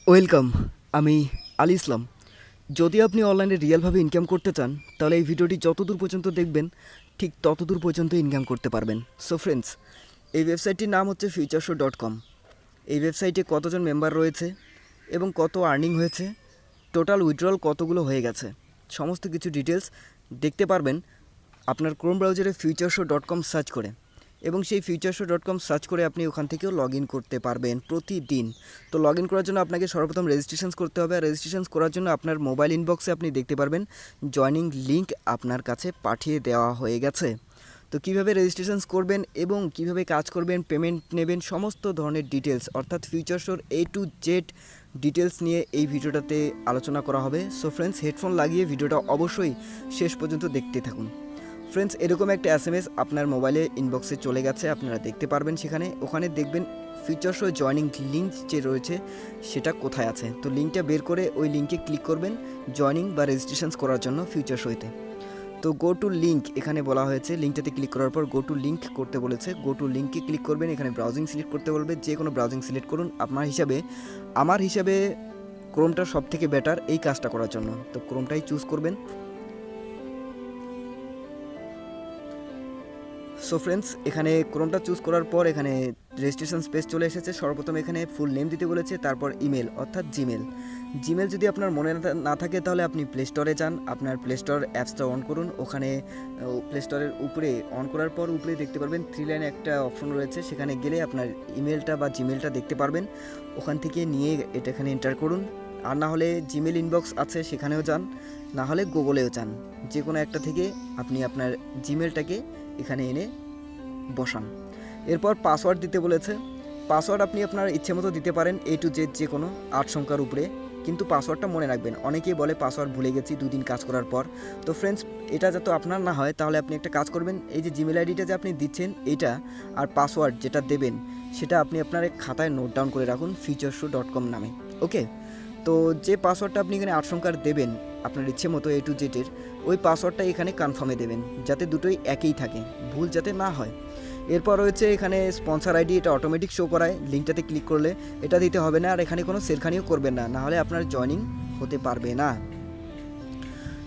Welcome. আমি আলী ইসলাম। যদি আপনি অনলাইনে রিয়েলভাবে ইনকাম করতে চান তাহলে এই ভিডিওটি যতদূর পর্যন্ত দেখবেন ঠিক ততদূর পর্যন্ত ইনকাম করতে পারবেন। সো ফ্রেন্ডস, এই ওয়েবসাইটটির নাম হচ্ছে futureshow.com। এই ওয়েবসাইটে কতজন মেম্বার রয়েছে এবং কত আর্নিং হয়েছে, টোটাল উইথড্রল কতগুলো হয়ে গেছে, সমস্ত কিছু ডিটেলস দেখতে পারবেন আপনার ক্রোম ব্রাউজারে futureshow.com সার্চ করে। এবং সেই futureshow.com সার্চ করে আপনি ওখান থেকেও লগ ইন করতে পারবেন প্রতিদিন। তো লগ ইন করার জন্য আপনাকে সর্বপ্রথম রেজিস্ট্রেশন করতে হবে। আর রেজিস্ট্রেশন করার জন্য আপনার মোবাইল ইনবক্সে আপনি দেখতে পারবেন জয়নিং লিঙ্ক আপনার কাছে পাঠিয়ে দেওয়া হয়ে গেছে। তো কীভাবে রেজিস্ট্রেশন করবেন এবং কিভাবে কাজ করবেন, পেমেন্ট নেবেন, সমস্ত ধরনের ডিটেলস অর্থাৎ ফিউচারশোর A to Z ডিটেলস নিয়ে এই ভিডিওটাতে আলোচনা করা হবে। সো ফ্রেন্ডস, হেডফোন লাগিয়ে ভিডিওটা অবশ্যই শেষ পর্যন্ত দেখতে থাকুন। ফ্রেন্ডস, এরকম একটা SMS আপনার মোবাইলে ইনবক্সে চলে গেছে, আপনারা দেখতে পারবেন ওখানে দেখবেন ফিউচারশো জয়নিং লিঙ্ক যে রয়েছে সেটা কোথায় আছে। তো লিঙ্কটা বের করে ওই লিঙ্কে ক্লিক করবেন জয়নিং বা রেজিস্ট্রেশন করার জন্য ফিউচারশোতে। তো গো টু লিঙ্ক এখানে বলা হয়েছে, লিঙ্কটাতে ক্লিক করার পর গো টু লিঙ্ক করতে বলেছে। গো টু লিঙ্কে ক্লিক করবেন, এখানে ব্রাউজিং সিলেক্ট করতে বলবে, যে কোনো ব্রাউজিং সিলেক্ট করুন। আমার হিসাবে ক্রোমটা সব থেকে বেটার এই কাজটা করার জন্য, তো ক্রোমটাই চুজ করবেন। সো ফ্রেন্ডস, এখানে ক্রোমটা চুজ করার পর এখানে রেজিস্ট্রেশন স্পেস চলে এসেছে। সর্বপ্রথম এখানে ফুল নেম দিতে বলেছে, তারপর ইমেল অর্থাৎ জিমেল যদি আপনার মনে না থাকে তাহলে আপনি প্লে স্টোরে যান, আপনার প্লে স্টোর অ্যাপসটা অন করুন। ওখানে প্লে স্টোরের উপরে অন করার পর উপরে দেখতে পারবেন 3 লাইন একটা অপশন রয়েছে, সেখানে গেলে আপনার ইমেলটা বা জিমেলটা দেখতে পারবেন। ওখান থেকে নিয়ে এটা এখানে এন্টার করুন। আর না হলে জিমেল ইনবক্স আছে সেখানেও যান, না হলে গুগলেও যান, যে কোনো একটা থেকে আপনি আপনার জিমেলটাকে এখানে এনে বসান। এরপর পাসওয়ার্ড দিতে বলেছে। পাসওয়ার্ড আপনি আপনার ইচ্ছে মতো দিতে পারেন, A to Z যে কোনো 8 সংখ্যার উপরে, কিন্তু পাসওয়ার্ডটা মনে রাখবেন। অনেকেই বলে পাসওয়ার্ড ভুলে গেছি 2 দিন কাজ করার পর। তো ফ্রেন্ডস, এটা যাতে আপনার না হয় তাহলে আপনি একটা কাজ করবেন, এই যে জিমেল আইডিটা যে আপনি দিচ্ছেন এইটা আর পাসওয়ার্ড যেটা দেবেন সেটা আপনি আপনার এক খাতায় নোট ডাউন করে রাখুন futureshow.com নামে। ওকে, তো যে পাসওয়ার্ডটা আপনি এখানে 8 সংখ্যার দেবেন আপনার ইচ্ছে মতো A to Z এর, ওই পাসওয়ার্ডটা এখানে কনফার্মে দেবেন যাতে দুটোই একই থাকে, ভুল যাতে না হয়। এরপর রয়েছে এখানে স্পন্সর আইডি, এটা অটোমেটিক শো করায়, লিঙ্কটাতে ক্লিক করলে এটা দিতে হবে না। আর এখানে কোনো সেলখানিও করবেন না, নাহলে আপনার জয়নিং হতে পারবে না।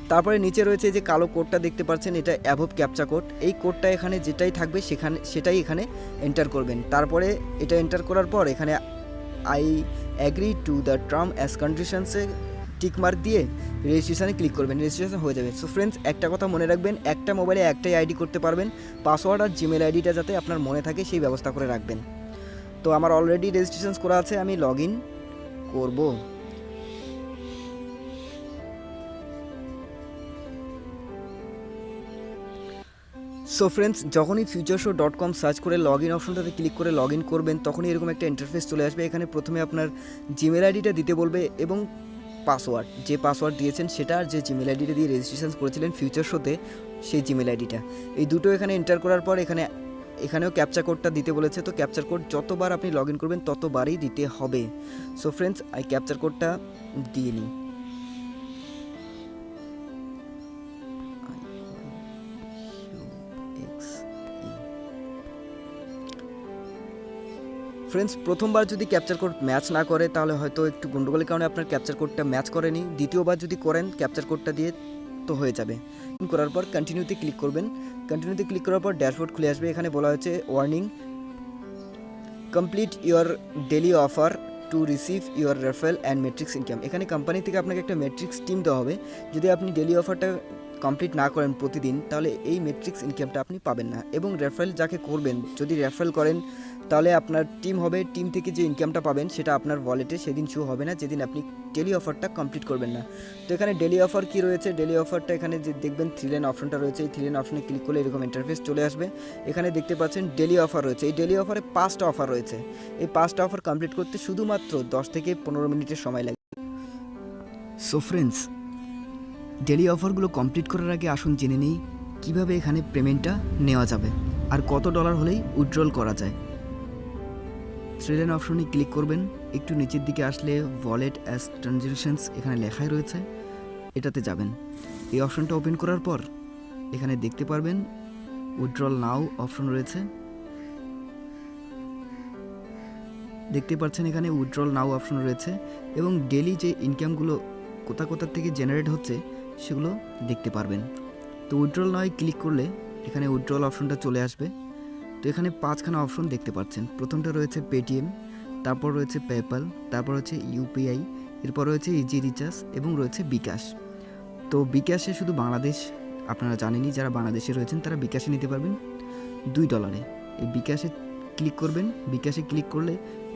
তারপরে নিচে রয়েছে যে কালো কোডটা দেখতে পাচ্ছেন, এটা অ্যাভব ক্যাপচা কোড। এই কোডটা এখানে যেটাই থাকবে সেটাই এখানে এন্টার করবেন। তারপরে এটা এন্টার করার পর এখানে I agree to the term as কন্ডিশনসে টিকমার্ক দিয়ে রেজিস্ট্রেশনে ক্লিক করবেন, রেজিস্ট্রেশন হয়ে যাবে। সো ফ্রেন্ডস, একটা কথা মনে রাখবেন, একটা মোবাইলে একটাই আইডি করতে পারবেন। পাসওয়ার্ড আর জিমেল আইডিটা যাতে আপনার মনে থাকে সেই ব্যবস্থা করে রাখবেন। তো আমার অলরেডি রেজিস্ট্রেশন করা আছে, আমি লগ ইন করব। সো ফ্রেন্ডস, যখনই futureshow.com সার্চ করে লগ ইন অপশনটাতে ক্লিক করে লগ ইন করবেন তখনই এরকম একটা ইন্টারফেস চলে আসবে। এখানে প্রথমে আপনার জিমেল আইডিটা দিতে বলবে এবং পাসওয়ার্ড, যে পাসওয়ার্ড দিয়েছেন সেটা, আর যে জিমেল আইডিটা দিয়ে রেজিস্ট্রেশন করেছিলেন ফিউচারশোতে সেই জিমেল আইডিটা, এই দুটো এখানে এন্টার করার পর এখানেও ক্যাপচা কোডটা দিতে বলেছে। তো ক্যাপচার কোড যতবার আপনি লগ ইন করবেন ততবারই দিতে হবে। সো ফ্রেন্ডস, এই ক্যাপচার কোডটা দিয়ে নিই। ফ্রেন্ডস, প্রথমবার যদি ক্যাপচার কোড ম্যাচ না করে তাহলে হয়তো একটু গন্ডগোলের কারণে আপনার ক্যাপচার কোডটা ম্যাচ করেনি। দ্বিতীয়বার যদি করেন ক্যাপচার কোডটা দিয়ে তো হয়ে যাবে। করার পর কন্টিনিউতে ক্লিক করবেন। কন্টিনিউতে ক্লিক করার পর ড্যাশবোর্ড খুলে আসবে। এখানে বলা হয়েছে warning, complete your daily offer to receive your referral and metrics income. এখানে কোম্পানি থেকে আপনাকে একটা মেট্রিক্স টিম দেওয়া হবে। যদি আপনি ডেলি অফারটা কমপ্লিট না করেন প্রতিদিন তাহলে এই মেট্রিক্স ইনকামটা আপনি পাবেন না। এবং রেফারেল যাকে করবেন, যদি রেফারেল করেন তাহলে আপনার টিম হবে, টিম থেকে যে ইনকামটা পাবেন সেটা আপনার ওয়ালেটে সেদিন শো হবে না যেদিন আপনি ডেলি অফারটা কমপ্লিট করবেন না। তো এখানে ডেলি অফার কী রয়েছে, ডেলি অফারটা এখানে যে দেখবেন 3 লাইন অপশনটা রয়েছে, এই 3 লাইন অপশনে ক্লিক করলে এরকম ইন্টারফেস চলে আসবে। এখানে দেখতে পাচ্ছেন ডেলি অফার রয়েছে। এই ডেলি অফারে 5টা অফার রয়েছে। এই 5টা অফার কমপ্লিট করতে শুধুমাত্র 10 থেকে 15 মিনিটের সময় লাগে। সো ফ্রেন্ডস, ডেলি অফারগুলো কমপ্লিট করার আগে আসুন জেনে নিই কীভাবে এখানে পেমেন্টটা নেওয়া যাবে আর কত ডলার হলেই উইথড্রল করা যায়। 3 লাইন অপশনে ক্লিক করবেন। একটু নিচের দিকে আসলে ওয়ালেট অ্যাজ ট্রানজ্যাকশনস এখানে লেখাই রয়েছে, এটাতে যাবেন। এই অপশনটা ওপেন করার পর এখানে দেখতে পারবেন উইথড্রল নাও অপশন রয়েছে। দেখতে পাচ্ছেন এখানে উইথড্রল নাও অপশন রয়েছে এবং ডেলি যে ইনকামগুলো কোথা থেকে জেনারেট হচ্ছে সেগুলো দেখতে পারবেন। তো উইথড্রল নাও ক্লিক করলে এখানে উইথড্রল অপশনটা চলে আসবে। তো এখানে 5খানা অপশন দেখতে পাচ্ছেন। প্রথমটা রয়েছে পেটিএম, তারপর রয়েছে পেপ্যাল, তারপর হচ্ছে ইউপিআই, এরপর রয়েছে ইজি রিচার্জ এবং রয়েছে বিকাশ। তো বিকাশে শুধু বাংলাদেশ, আপনারা জানেনই যারা বাংলাদেশে রয়েছেন তারা বিকাশে নিতে পারবেন $2। এই বিকাশে ক্লিক করবেন। বিকাশে ক্লিক করলে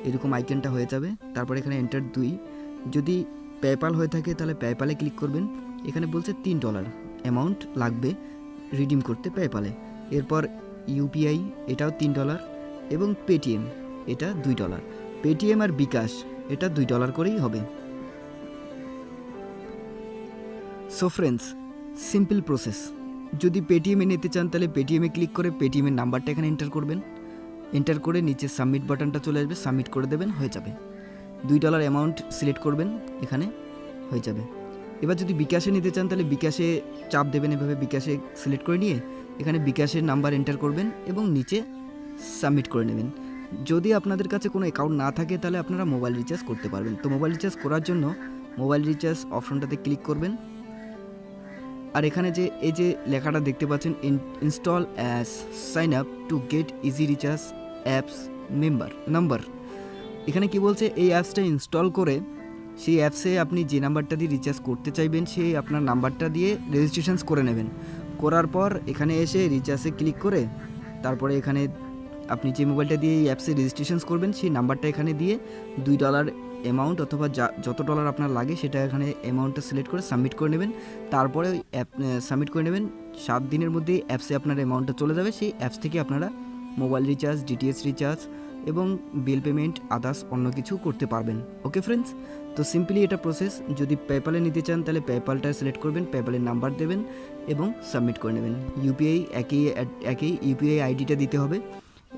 এরকম আইকনটা হয়ে যাবে। তারপর এখানে এন্টার 2। যদি পেপ্যাল হয়ে থাকে তাহলে পেপ্যালে ক্লিক করবেন। এখানে বলছে $3 অ্যামাউন্ট লাগবে রিডিম করতে পেপ্যালে। এরপর ইউপিআই, এটাও $3 এবং পেটিএম এটা $2। পেটিএম আর বিকাশ এটা $2 করেই হবে। So friends, simple process. যদি পেটিএমে নিতে চান তাহলে পেটিএমে ক্লিক করে পেটিএমের নাম্বারটা এখানে এন্টার করবেন। এন্টার করে নিচে সাবমিট বাটনটা চলে আসবে, সাবমিট করে দেবেন, হয়ে যাবে। $2 অ্যামাউন্ট সিলেক্ট করবেন, এখানে হয়ে যাবে। এবার যদি বিকাশে নিতে চান তাহলে বিকাশে চাপ দেবেন, এভাবে বিকাশে সিলেক্ট করে নিয়ে এখানে বিকাশের নাম্বার এন্টার করবেন এবং নিচে সাবমিট করে নেবেন। যদি আপনাদের কাছে কোনো অ্যাকাউন্ট না থাকে তাহলে আপনারা মোবাইল রিচার্জ করতে পারবেন। তো মোবাইল রিচার্জ করার জন্য মোবাইল রিচার্জ অপশনটাতে ক্লিক করবেন। আর এখানে যে এই যে লেখাটা দেখতে পাচ্ছেন install as sign up to get easy recharge apps number, এখানে কি বলছে এই অ্যাপসটা ইনস্টল করে সেই অ্যাপসে আপনি যে নাম্বারটা দিয়ে রিচার্জ করতে চাইবেন সেই আপনার নাম্বারটা দিয়ে রেজিস্ট্রেশন করে নেবেন। করার পর এখানে এসে রিচার্জে ক্লিক করে তারপরে এখানে আপনি যে মোবাইলটা দিয়ে এই অ্যাপসে রেজিস্ট্রেশন করবেন সেই নাম্বারটা এখানে দিয়ে $2 অ্যামাউন্ট অথবা যত ডলার আপনার লাগে সেটা এখানে অ্যামাউন্টটা সিলেক্ট করে সাবমিট করে নেবেন। তারপরে ওই অ্যাপ সাবমিট করে নেবেন। 7 দিনের মধ্যে অ্যাপসে আপনার অ্যামাউন্টটা চলে যাবে। সেই অ্যাপস থেকে আপনারা মোবাইল রিচার্জ, ডিটিএইচ রিচার্জ এবং বিল পেমেন্ট আদার্স অন্য কিছু করতে পারবেন। ওকে ফ্রেন্ডস, তো সিম্পলি এটা প্রসেস। যদি পেপ্যালে নিতে চান তাহলে পেপ্যালটা সিলেক্ট করবেন, পেপ্যালের নাম্বার দেবেন এবং সাবমিট করে নেবেন। ইউপিআই একই ইউপিআই আইডিটা দিতে হবে,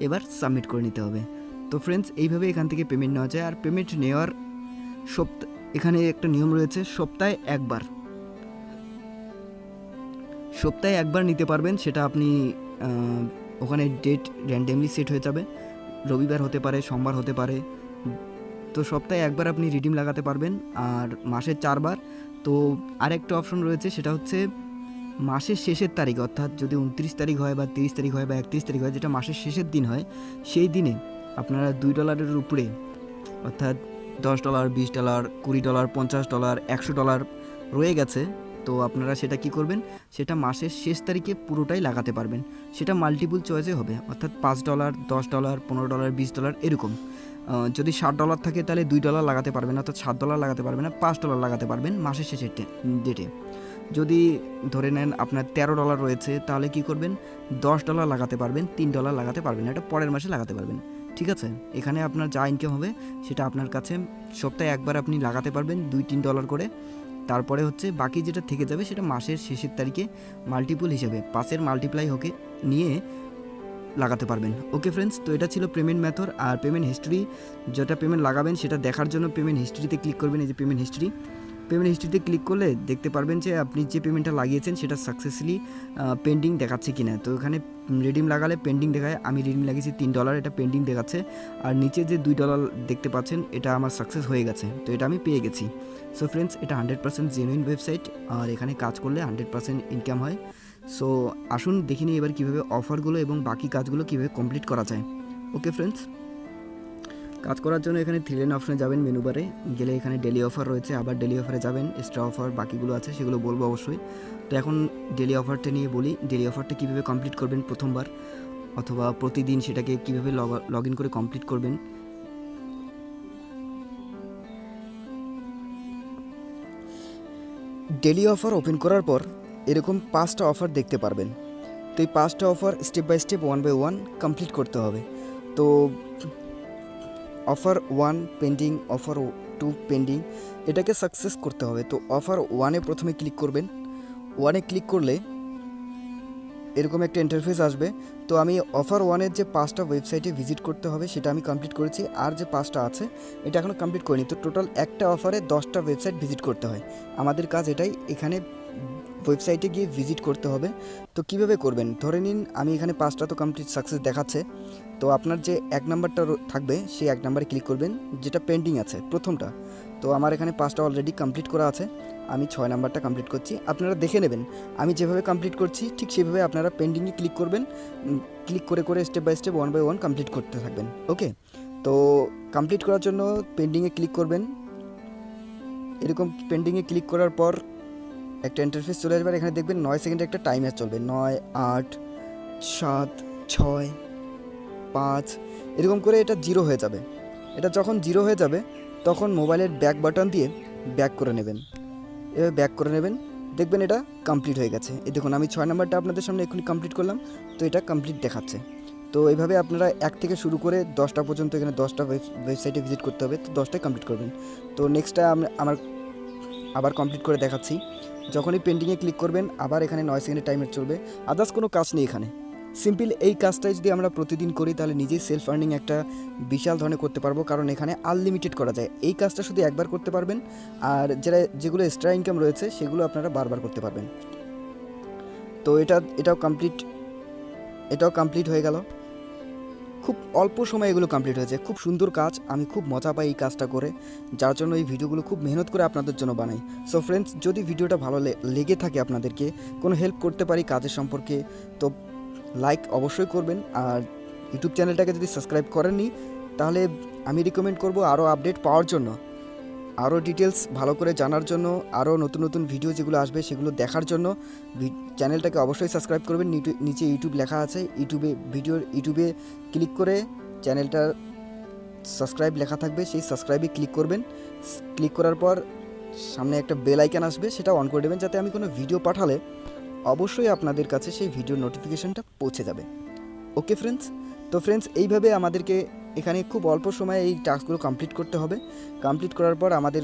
এবার সাবমিট করে নিতে হবে। তো ফ্রেন্ডস, এইভাবে এখান থেকে পেমেন্ট নেওয়া যায়। আর পেমেন্ট নেওয়ার এখানে একটা নিয়ম রয়েছে, সপ্তাহে একবার নিতে পারবেন। সেটা আপনি ওখানে ডেট র্যান্ডমলি সেট হয়ে যাবে, রবিবার হতে পারে, সোমবার হতে পারে। তো সপ্তাহে একবার আপনি রিডিম লাগাতে পারবেন আর মাসে 4 বার। তো আরেকটা অপশন রয়েছে, সেটা হচ্ছে মাসের শেষের তারিখ, অর্থাৎ যদি 29 তারিখ হয় বা 30 তারিখ হয় বা 31 তারিখ হয়, যেটা মাসের শেষের দিন হয়, সেই দিনে আপনারা $2 উপরে অর্থাৎ $10, $20, $20, $50, $100 রয়ে গেছে। তো আপনারা সেটা কি করবেন, সেটা মাসের শেষ তারিখে পুরোটাই লাগাতে পারবেন। সেটা মাল্টিপল চয়েসে হবে, অর্থাৎ $5, $10, $15, $20 এরকম। যদি $60 থাকে তাহলে $2 লাগাতে পারবেন, অর্থাৎ $7 লাগাতে পারবেন না, $5 লাগাতে পারবেন মাসের শেষের ডেটে। যদি ধরে নেন আপনার $13 রয়েছে তাহলে কি করবেন, $10 লাগাতে পারবেন, $3 লাগাতে পারবেন, এটা পরের মাসে লাগাতে পারবেন। ঠিক আছে, এখানে আপনার যা ইনকাম হবে সেটা আপনার কাছে সপ্তাহে একবার আপনি লাগাতে পারবেন $2-3 করে। তারপরে হচ্ছে বাকি যেটা থেকে যাবে সেটা মাসের শেষের তারিখে মাল্টিপল হিসেবে 5-এর মাল্টিপ্লাই হোকে নিয়ে লাগাতে পারবেন। ওকে ফ্রেন্ডস, তো এটা ছিল পেমেন্ট মেথড। আর পেমেন্ট হিস্ট্রি, যেটা পেমেন্ট লাগাবেন সেটা দেখার জন্য পেমেন্ট হিস্ট্রিতে ক্লিক করবেন। এই যে পেমেন্ট হিস্ট্রিতে ক্লিক করলে দেখতে পারবেন যে আপনি যে পেমেন্টটা লাগিয়েছেন সেটা সাকসেসফুলি পেন্ডিং দেখাচ্ছে কিনা। তো এখানে রিডিম লাগালে পেন্ডিং দেখায়, আমি রিডিম লাগিয়েছি $3, এটা পেন্ডিং দেখাচ্ছে। আর নিচে যে $2 দেখতে পাচ্ছেন এটা আমার সাকসেস হয়ে গেছে, তো এটা আমি পেয়ে গেছি। সো ফ্রেন্ডস, এটা 100% জেনুইন ওয়েবসাইট আর এখানে কাজ করলে 100% ইনকাম হয়। সো আসুন দেখি নিই এবার কীভাবে অফারগুলো এবং বাকি কাজগুলো কীভাবে কমপ্লিট করা যায়। ওকে ফ্রেন্ডস, কাজ করার জন্য এখানে 3 লাইন অপশনে যাবেন, মেনু বারে গেলে এখানে ডেলি অফার রয়েছে, আবার ডেলি অফারে যাবেন, এক্সট্রা অফার বাকিগুলো আছে সেগুলো বলবো অবশ্যই। তো এখন ডেলি অফারটা নিয়ে বলি, ডেলি অফারটা কীভাবে কমপ্লিট করবেন প্রথমবার অথবা প্রতিদিন সেটাকে কীভাবে লগ ইন করে কমপ্লিট করবেন। ডেলি অফার ওপেন করার পর এরকম 5টা অফার দেখতে পারবেন। তো এই 5টা offer step by step 1 by 1 complete করতে হবে। তো অফার 1 পেন্ডিং, অফার 2 পেন্ডিং, এটাকে সাকসেস করতে হবে। তো অফার 1-এ প্রথমে ক্লিক করবেন। 1-এ ক্লিক করলে এরকম একটা ইন্টারফেস আসবে। তো আমি অফার 1-এর যে 5টা ওয়েবসাইটে ভিজিট করতে হবে সেটা আমি কমপ্লিট করেছি, আর যে 5টা আছে এটা এখনও কমপ্লিট করিনি। তো টোটাল একটা অফারে 10টা ওয়েবসাইট ভিজিট করতে হয়। আমাদের কাজ এটাই, এখানে ওয়েবসাইটে গিয়ে ভিজিট করতে হবে। তো কিভাবে করবেন, ধরে নিন আমি এখানে 5টা তো কমপ্লিট সাকসেস দেখাচ্ছে। তো আপনার যে 1 নাম্বারটা থাকবে সেই 1 নাম্বারে ক্লিক করবেন, যেটা পেন্ডিং আছে প্রথমটা। তো আমার এখানে 5টা অলরেডি কমপ্লিট করা আছে, আমি 6 নাম্বারটা কমপ্লিট করছি। আপনারা দেখে নেবেন আমি যেভাবে কমপ্লিট করছি ঠিক সেভাবে আপনারা পেন্ডিংয়ে ক্লিক করবেন। ক্লিক করে করে step by step 1 by 1 complete করতে থাকবেন। ওকে, তো কমপ্লিট করার জন্য পেন্ডিংয়ে ক্লিক করবেন। এরকম পেন্ডিংয়ে ক্লিক করার পর একটা ইন্টারফেস চলে আসবে। এখানে দেখবেন 9 সেকেন্ডে একটা টাইমার চলবে, 9, 8, 7, 6, 5 এরকম করে এটা 0 হয়ে যাবে। এটা যখন 0 হয়ে যাবে তখন মোবাইলের ব্যাক বাটন দিয়ে ব্যাক করে নেবেন। এভাবে ব্যাক করে নেবেন, দেখবেন এটা কমপ্লিট হয়ে গেছে। এই দেখুন আমি 6 নাম্বারটা আপনাদের সামনে এক্ষুনি কমপ্লিট করলাম, তো এটা কমপ্লিট দেখাচ্ছে। তো এইভাবে আপনারা 1 থেকে শুরু করে 10টা পর্যন্ত, এখানে 10টা ওয়েবসাইটে ভিজিট করতে হবে, তো 10টাই কমপ্লিট করবেন। তো নেক্সটটা আমার আবার কমপ্লিট করে দেখাচ্ছি। যখনই পেন্ডিংয়ে ক্লিক করবেন আবার এখানে 9 সেকেন্ডের টাইমার চলবে। আদার্স কোনো কাজ নেই এখানে, সিম্পল এই কাজটাই যদি আমরা প্রতিদিন করি তাহলে নিজেই সেলফ আর্নিং একটা বিশাল ধরনের করতে পারবো, কারণ এখানে আনলিমিটেড করা যায়। এই কাজটা শুধু একবার করতে পারবেন, আর যেগুলো এক্সট্রা ইনকাম রয়েছে সেগুলো আপনারা বারবার করতে পারবেন। তো এটাও কমপ্লিট হয়ে গেল। খুব অল্প সময়ে এগুলো কমপ্লিট হয়েছে, খুব সুন্দর কাজ, আমি খুব মজা পাই এই কাজটা করে, যার জন্য এই ভিডিওগুলো খুব মেহনত করে আপনাদের জন্য বানাই। সো ফ্রেন্ডস, যদি ভিডিওটা ভালো লেগে থাকে, আপনাদেরকে কোনো হেল্প করতে পারি কাজের সম্পর্কে, তো লাইক অবশ্যই করবেন। আর ইউটিউব চ্যানেলটাকে যদি সাবস্ক্রাইব করেননি তাহলে আমি রিকমেন্ড করব আরও আপডেট পাওয়ার জন্য, আরও ডিটেলস ভালো করে জানার জন্য, আরও নতুন নতুন ভিডিও যেগুলো আসবে সেগুলো দেখার জন্য চ্যানেলটাকে অবশ্যই সাবস্ক্রাইব করবেন। নিচে ইউটিউব লেখা আছে, ইউটিউবে ক্লিক করে চ্যানেলটা সাবস্ক্রাইব লেখা থাকবে, সেই সাবস্ক্রাইবে ক্লিক করবেন। ক্লিক করার পর সামনে একটা বেল আইকন আসবে, সেটা অন করে দেবেন, যাতে আমি কোনো ভিডিও পাঠালে অবশ্যই আপনাদের কাছে সেই ভিডিওর নোটিফিকেশনটা পৌঁছে যাবে। ওকে ফ্রেন্ডস, তো ফ্রেন্ডস এইভাবে আমাদেরকে এখানে খুব অল্প সময়ে এই টাস্কগুলো কমপ্লিট করতে হবে। কমপ্লিট করার পর আমাদের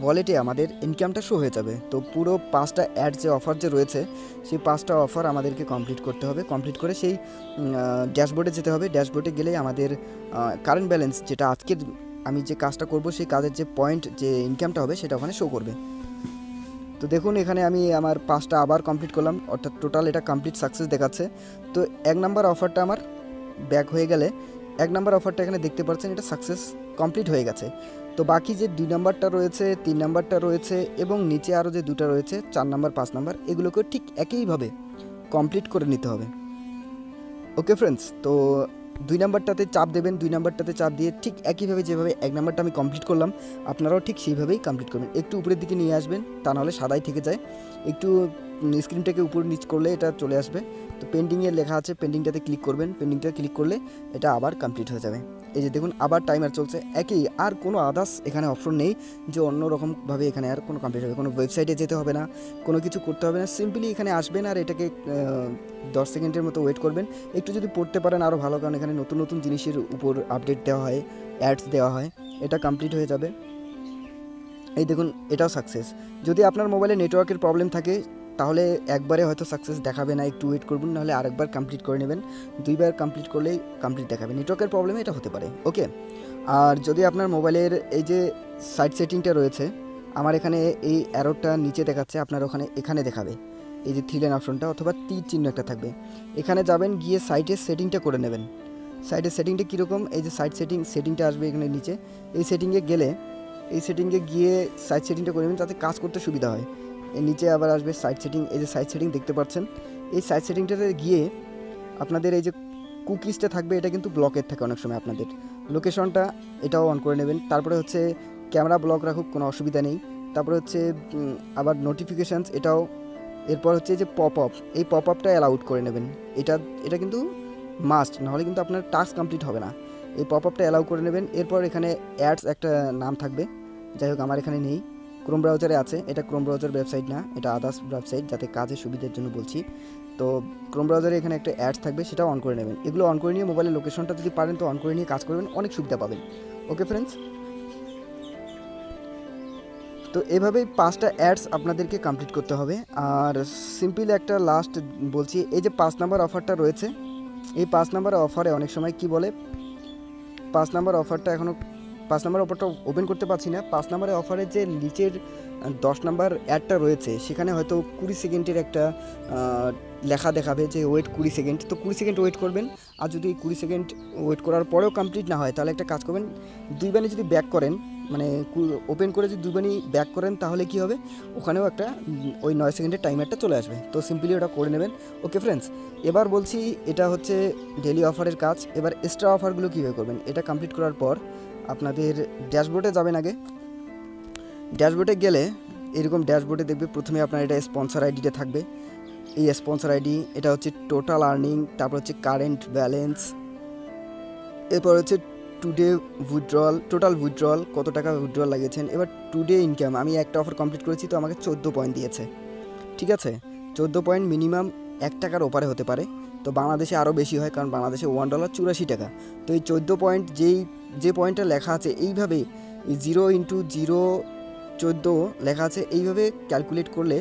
ওয়ালেটে আমাদের ইনকামটা শো হয়ে যাবে। তো পুরো 5টা অ্যাড যে অফার যে রয়েছে সেই 5টা অফার আমাদেরকে কমপ্লিট করতে হবে। কমপ্লিট করে সেই ড্যাশবোর্ডে যেতে হবে। ড্যাশবোর্ডে গেলে আমাদের কারেন্ট ব্যালেন্স, যেটা আজকের আমি যে কাজটা করব সেই কাজের যে পয়েন্ট, যে ইনকামটা হবে সেটা ওখানে শো করবে। তো দেখুন এখানে আমি আমার 5টা আবার কমপ্লিট করলাম, অর্থাৎ টোটাল এটা কমপ্লিট সাকসেস দেখাচ্ছে। তো 1 নাম্বার অফারটা আমার ব্যাক হয়ে গেলে 1 নাম্বার অফারটা এখানে দেখতে পাচ্ছেন, এটা সাকসেস কমপ্লিট হয়ে গেছে। তো বাকি যে 2 নাম্বারটা রয়েছে, 3 নাম্বারটা রয়েছে এবং নিচে আরও যে 2টা রয়েছে 4 নাম্বার 5 নাম্বার, এগুলোকে ঠিক একইভাবে কমপ্লিট করে নিতে হবে। ওকে ফ্রেন্ডস, তো 2 নাম্বারটাতে চাপ দেবেন, 2 নাম্বারটাতে চাপ দিয়ে ঠিক একইভাবে যেভাবে 1 নাম্বারটা আমি কমপ্লিট করলাম আপনারাও ঠিক সেইভাবেই কমপ্লিট করবেন। একটু উপরের দিকে নিয়ে আসবেন, তা নাহলে সাদাই থেকে যায়। একটু স্ক্রিনটাকে উপর নিচ করলে এটা চলে আসবে। তো পেন্ডিংয়ে লেখা আছে, পেন্ডিংটাতে ক্লিক করবেন। পেন্ডিংটা ক্লিক করলে এটা আবার কমপ্লিট হয়ে যাবে। এই যে দেখুন আবার টাইমার চলছে, একই, আর কোনো আদার্স এখানে অপশন নেই যে অন্য রকমভাবে এখানে আর কোনো কমপ্লিট হবে, কোনো ওয়েবসাইটে যেতে হবে না, কোনো কিছু করতে হবে না। সিম্পলি এখানে আসবেন আর এটাকে 10 সেকেন্ডের মতো ওয়েট করবেন। একটু যদি পড়তে পারেন আরও ভালো, কারণ এখানে নতুন নতুন জিনিসের উপর আপডেট দেওয়া হয়, অ্যাডস দেওয়া হয়। এটা কমপ্লিট হয়ে যাবে। এই দেখুন এটাও সাকসেস। যদি আপনার মোবাইলে নেটওয়ার্কের প্রবলেম থাকে তাহলে একবারে হয়তো সাকসেস দেখাবে না, একটু ওয়েট করবেন, নাহলে আরেকবার কমপ্লিট করে নেবেন। 2বার কমপ্লিট করলেই কমপ্লিট দেখাবে, নেটওয়ার্কের প্রবলেমে এটা হতে পারে। ওকে, আর যদি আপনার মোবাইলের এই যে সাইড সেটিংটা রয়েছে, আমার এখানে এই অ্যারোটা নিচে দেখাচ্ছে, আপনার এখানে দেখাবে এই যে 3 লাইন অপশনটা অথবা তীর চিহ্ন একটা থাকবে, এখানে যাবেন, গিয়ে সাইটের সেটিংটা করে নেবেন। সাইটের সেটিংটা কীরকম, এই যে সাইট সেটিংটা আসবে এখানে নিচে, এই সেটিংয়ে গিয়ে সাইট সেটিংটা করে নেবেন যাতে কাজ করতে সুবিধা হয়। এর নিচে আবার আসবে সাইট সেটিং, এই যে সাইট সেটিং দেখতে পাচ্ছেন, এই সাইট সেটিংটাতে গিয়ে আপনাদের এই যে কুকিজটা থাকবে এটা কিন্তু ব্লকের থাকে অনেক সময়, আপনাদের লোকেশনটা এটাও অন করে নেবেন। তারপরে হচ্ছে ক্যামেরা ব্লক রাখুক, কোনো অসুবিধা নেই। তারপরে হচ্ছে আবার নোটিফিকেশানস, এটাও। এরপর হচ্ছে যে পপ আপ, এই পপ আপটা অ্যালাউড করে নেবেন। এটা কিন্তু মাস্ট, নাহলে কিন্তু আপনার টাস্ক কমপ্লিট হবে না। এই পপ আপটা অ্যালাউ করে নেবেন। এরপর এখানে অ্যাডস একটা নাম থাকবে, যাই হোক আমার এখানে নেই, ক্রোম ব্রাউজারে আছে। এটা ক্রোম ব্রাউজার ওয়েবসাইট না, এটা আদার্স ওয়েবসাইট, যাতে কাজের সুবিধার জন্য বলছি। তো ক্রোম ব্রাউজারে এখানে একটা অ্যাডস থাকবে, সেটাও অন করে নেবেন। এগুলো অন করে নিয়ে মোবাইলের লোকেশনটা যদি পারেন তো অন করে নিয়ে কাজ করবেন, অনেক সুবিধা পাবেন। ওকে ফ্রেন্ডস, তো এভাবেই 5টা অ্যাডস আপনাদেরকে কমপ্লিট করতে হবে। আর সিম্পল একটা লাস্ট বলছি, এই যে 5 নাম্বার অফারটা রয়েছে, এই 5 নাম্বার অফারে অনেক সময় কি বলে, 5 নাম্বার অফারটা এখনও 5 নম্বর অফারটা ওপেন করতে পারছি না। 5 নম্বরের অফারে যে নিচের 10 নম্বর অ্যাডটা রয়েছে সেখানে হয়তো 20 সেকেন্ডের একটা লেখা দেখাবে যে ওয়েট 20 সেকেন্ড, তো 20 সেকেন্ড ওয়েট করবেন। আর যদি 20 সেকেন্ড ওয়েট করার পরেও কমপ্লিট না হয় তাহলে একটা কাজ করবেন, দুইবারই যদি ব্যাক করেন, মানে ওপেন করে যদি দুইবারই ব্যাক করেন তাহলে কি হবে, ওখানেও একটা ওই 9 সেকেন্ডের টাইমারটা চলে আসবে। তো সিম্পলি ওটা করে নেবেন। ওকে ফ্রেন্ডস, এবার বলছি এটা হচ্ছে ডেলি অফারের কাজ। এবার এক্সট্রা অফারগুলো কীভাবে করবেন, এটা কমপ্লিট করার পর আপনাদের ড্যাশবোর্ডে যাবেন। আগে ড্যাশবোর্ডে গেলে এরকম ড্যাশবোর্ডে দেখবে প্রথমে আপনার এটা স্পন্সর আইডিটা থাকবে। এই স্পন্সর আইডি, এটা হচ্ছে টোটাল আর্নিং, তারপর হচ্ছে কারেন্ট ব্যালেন্স, এরপর হচ্ছে টুডে উইথড্রল, টোটাল উইথড্রল কত টাকা উইথড্রল লাগিয়েছেন। এবার টুডে ইনকাম, আমি একটা অফার কমপ্লিট করেছি তো আমাকে 14 পয়েন্ট দিয়েছে। ঠিক আছে, 14 পয়েন্ট মিনিমাম 1 টাকার ওপারে হতে পারে, তো বাংলাদেশে আরও বেশি হয় কারণ বাংলাদেশে $1 84 টাকা। তো এই 14 পয়েন্ট যে পয়েন্টটা লেখা আছে এইভাবে 0 × 0 14 লেখা আছে, এইভাবে ক্যালকুলেট করলে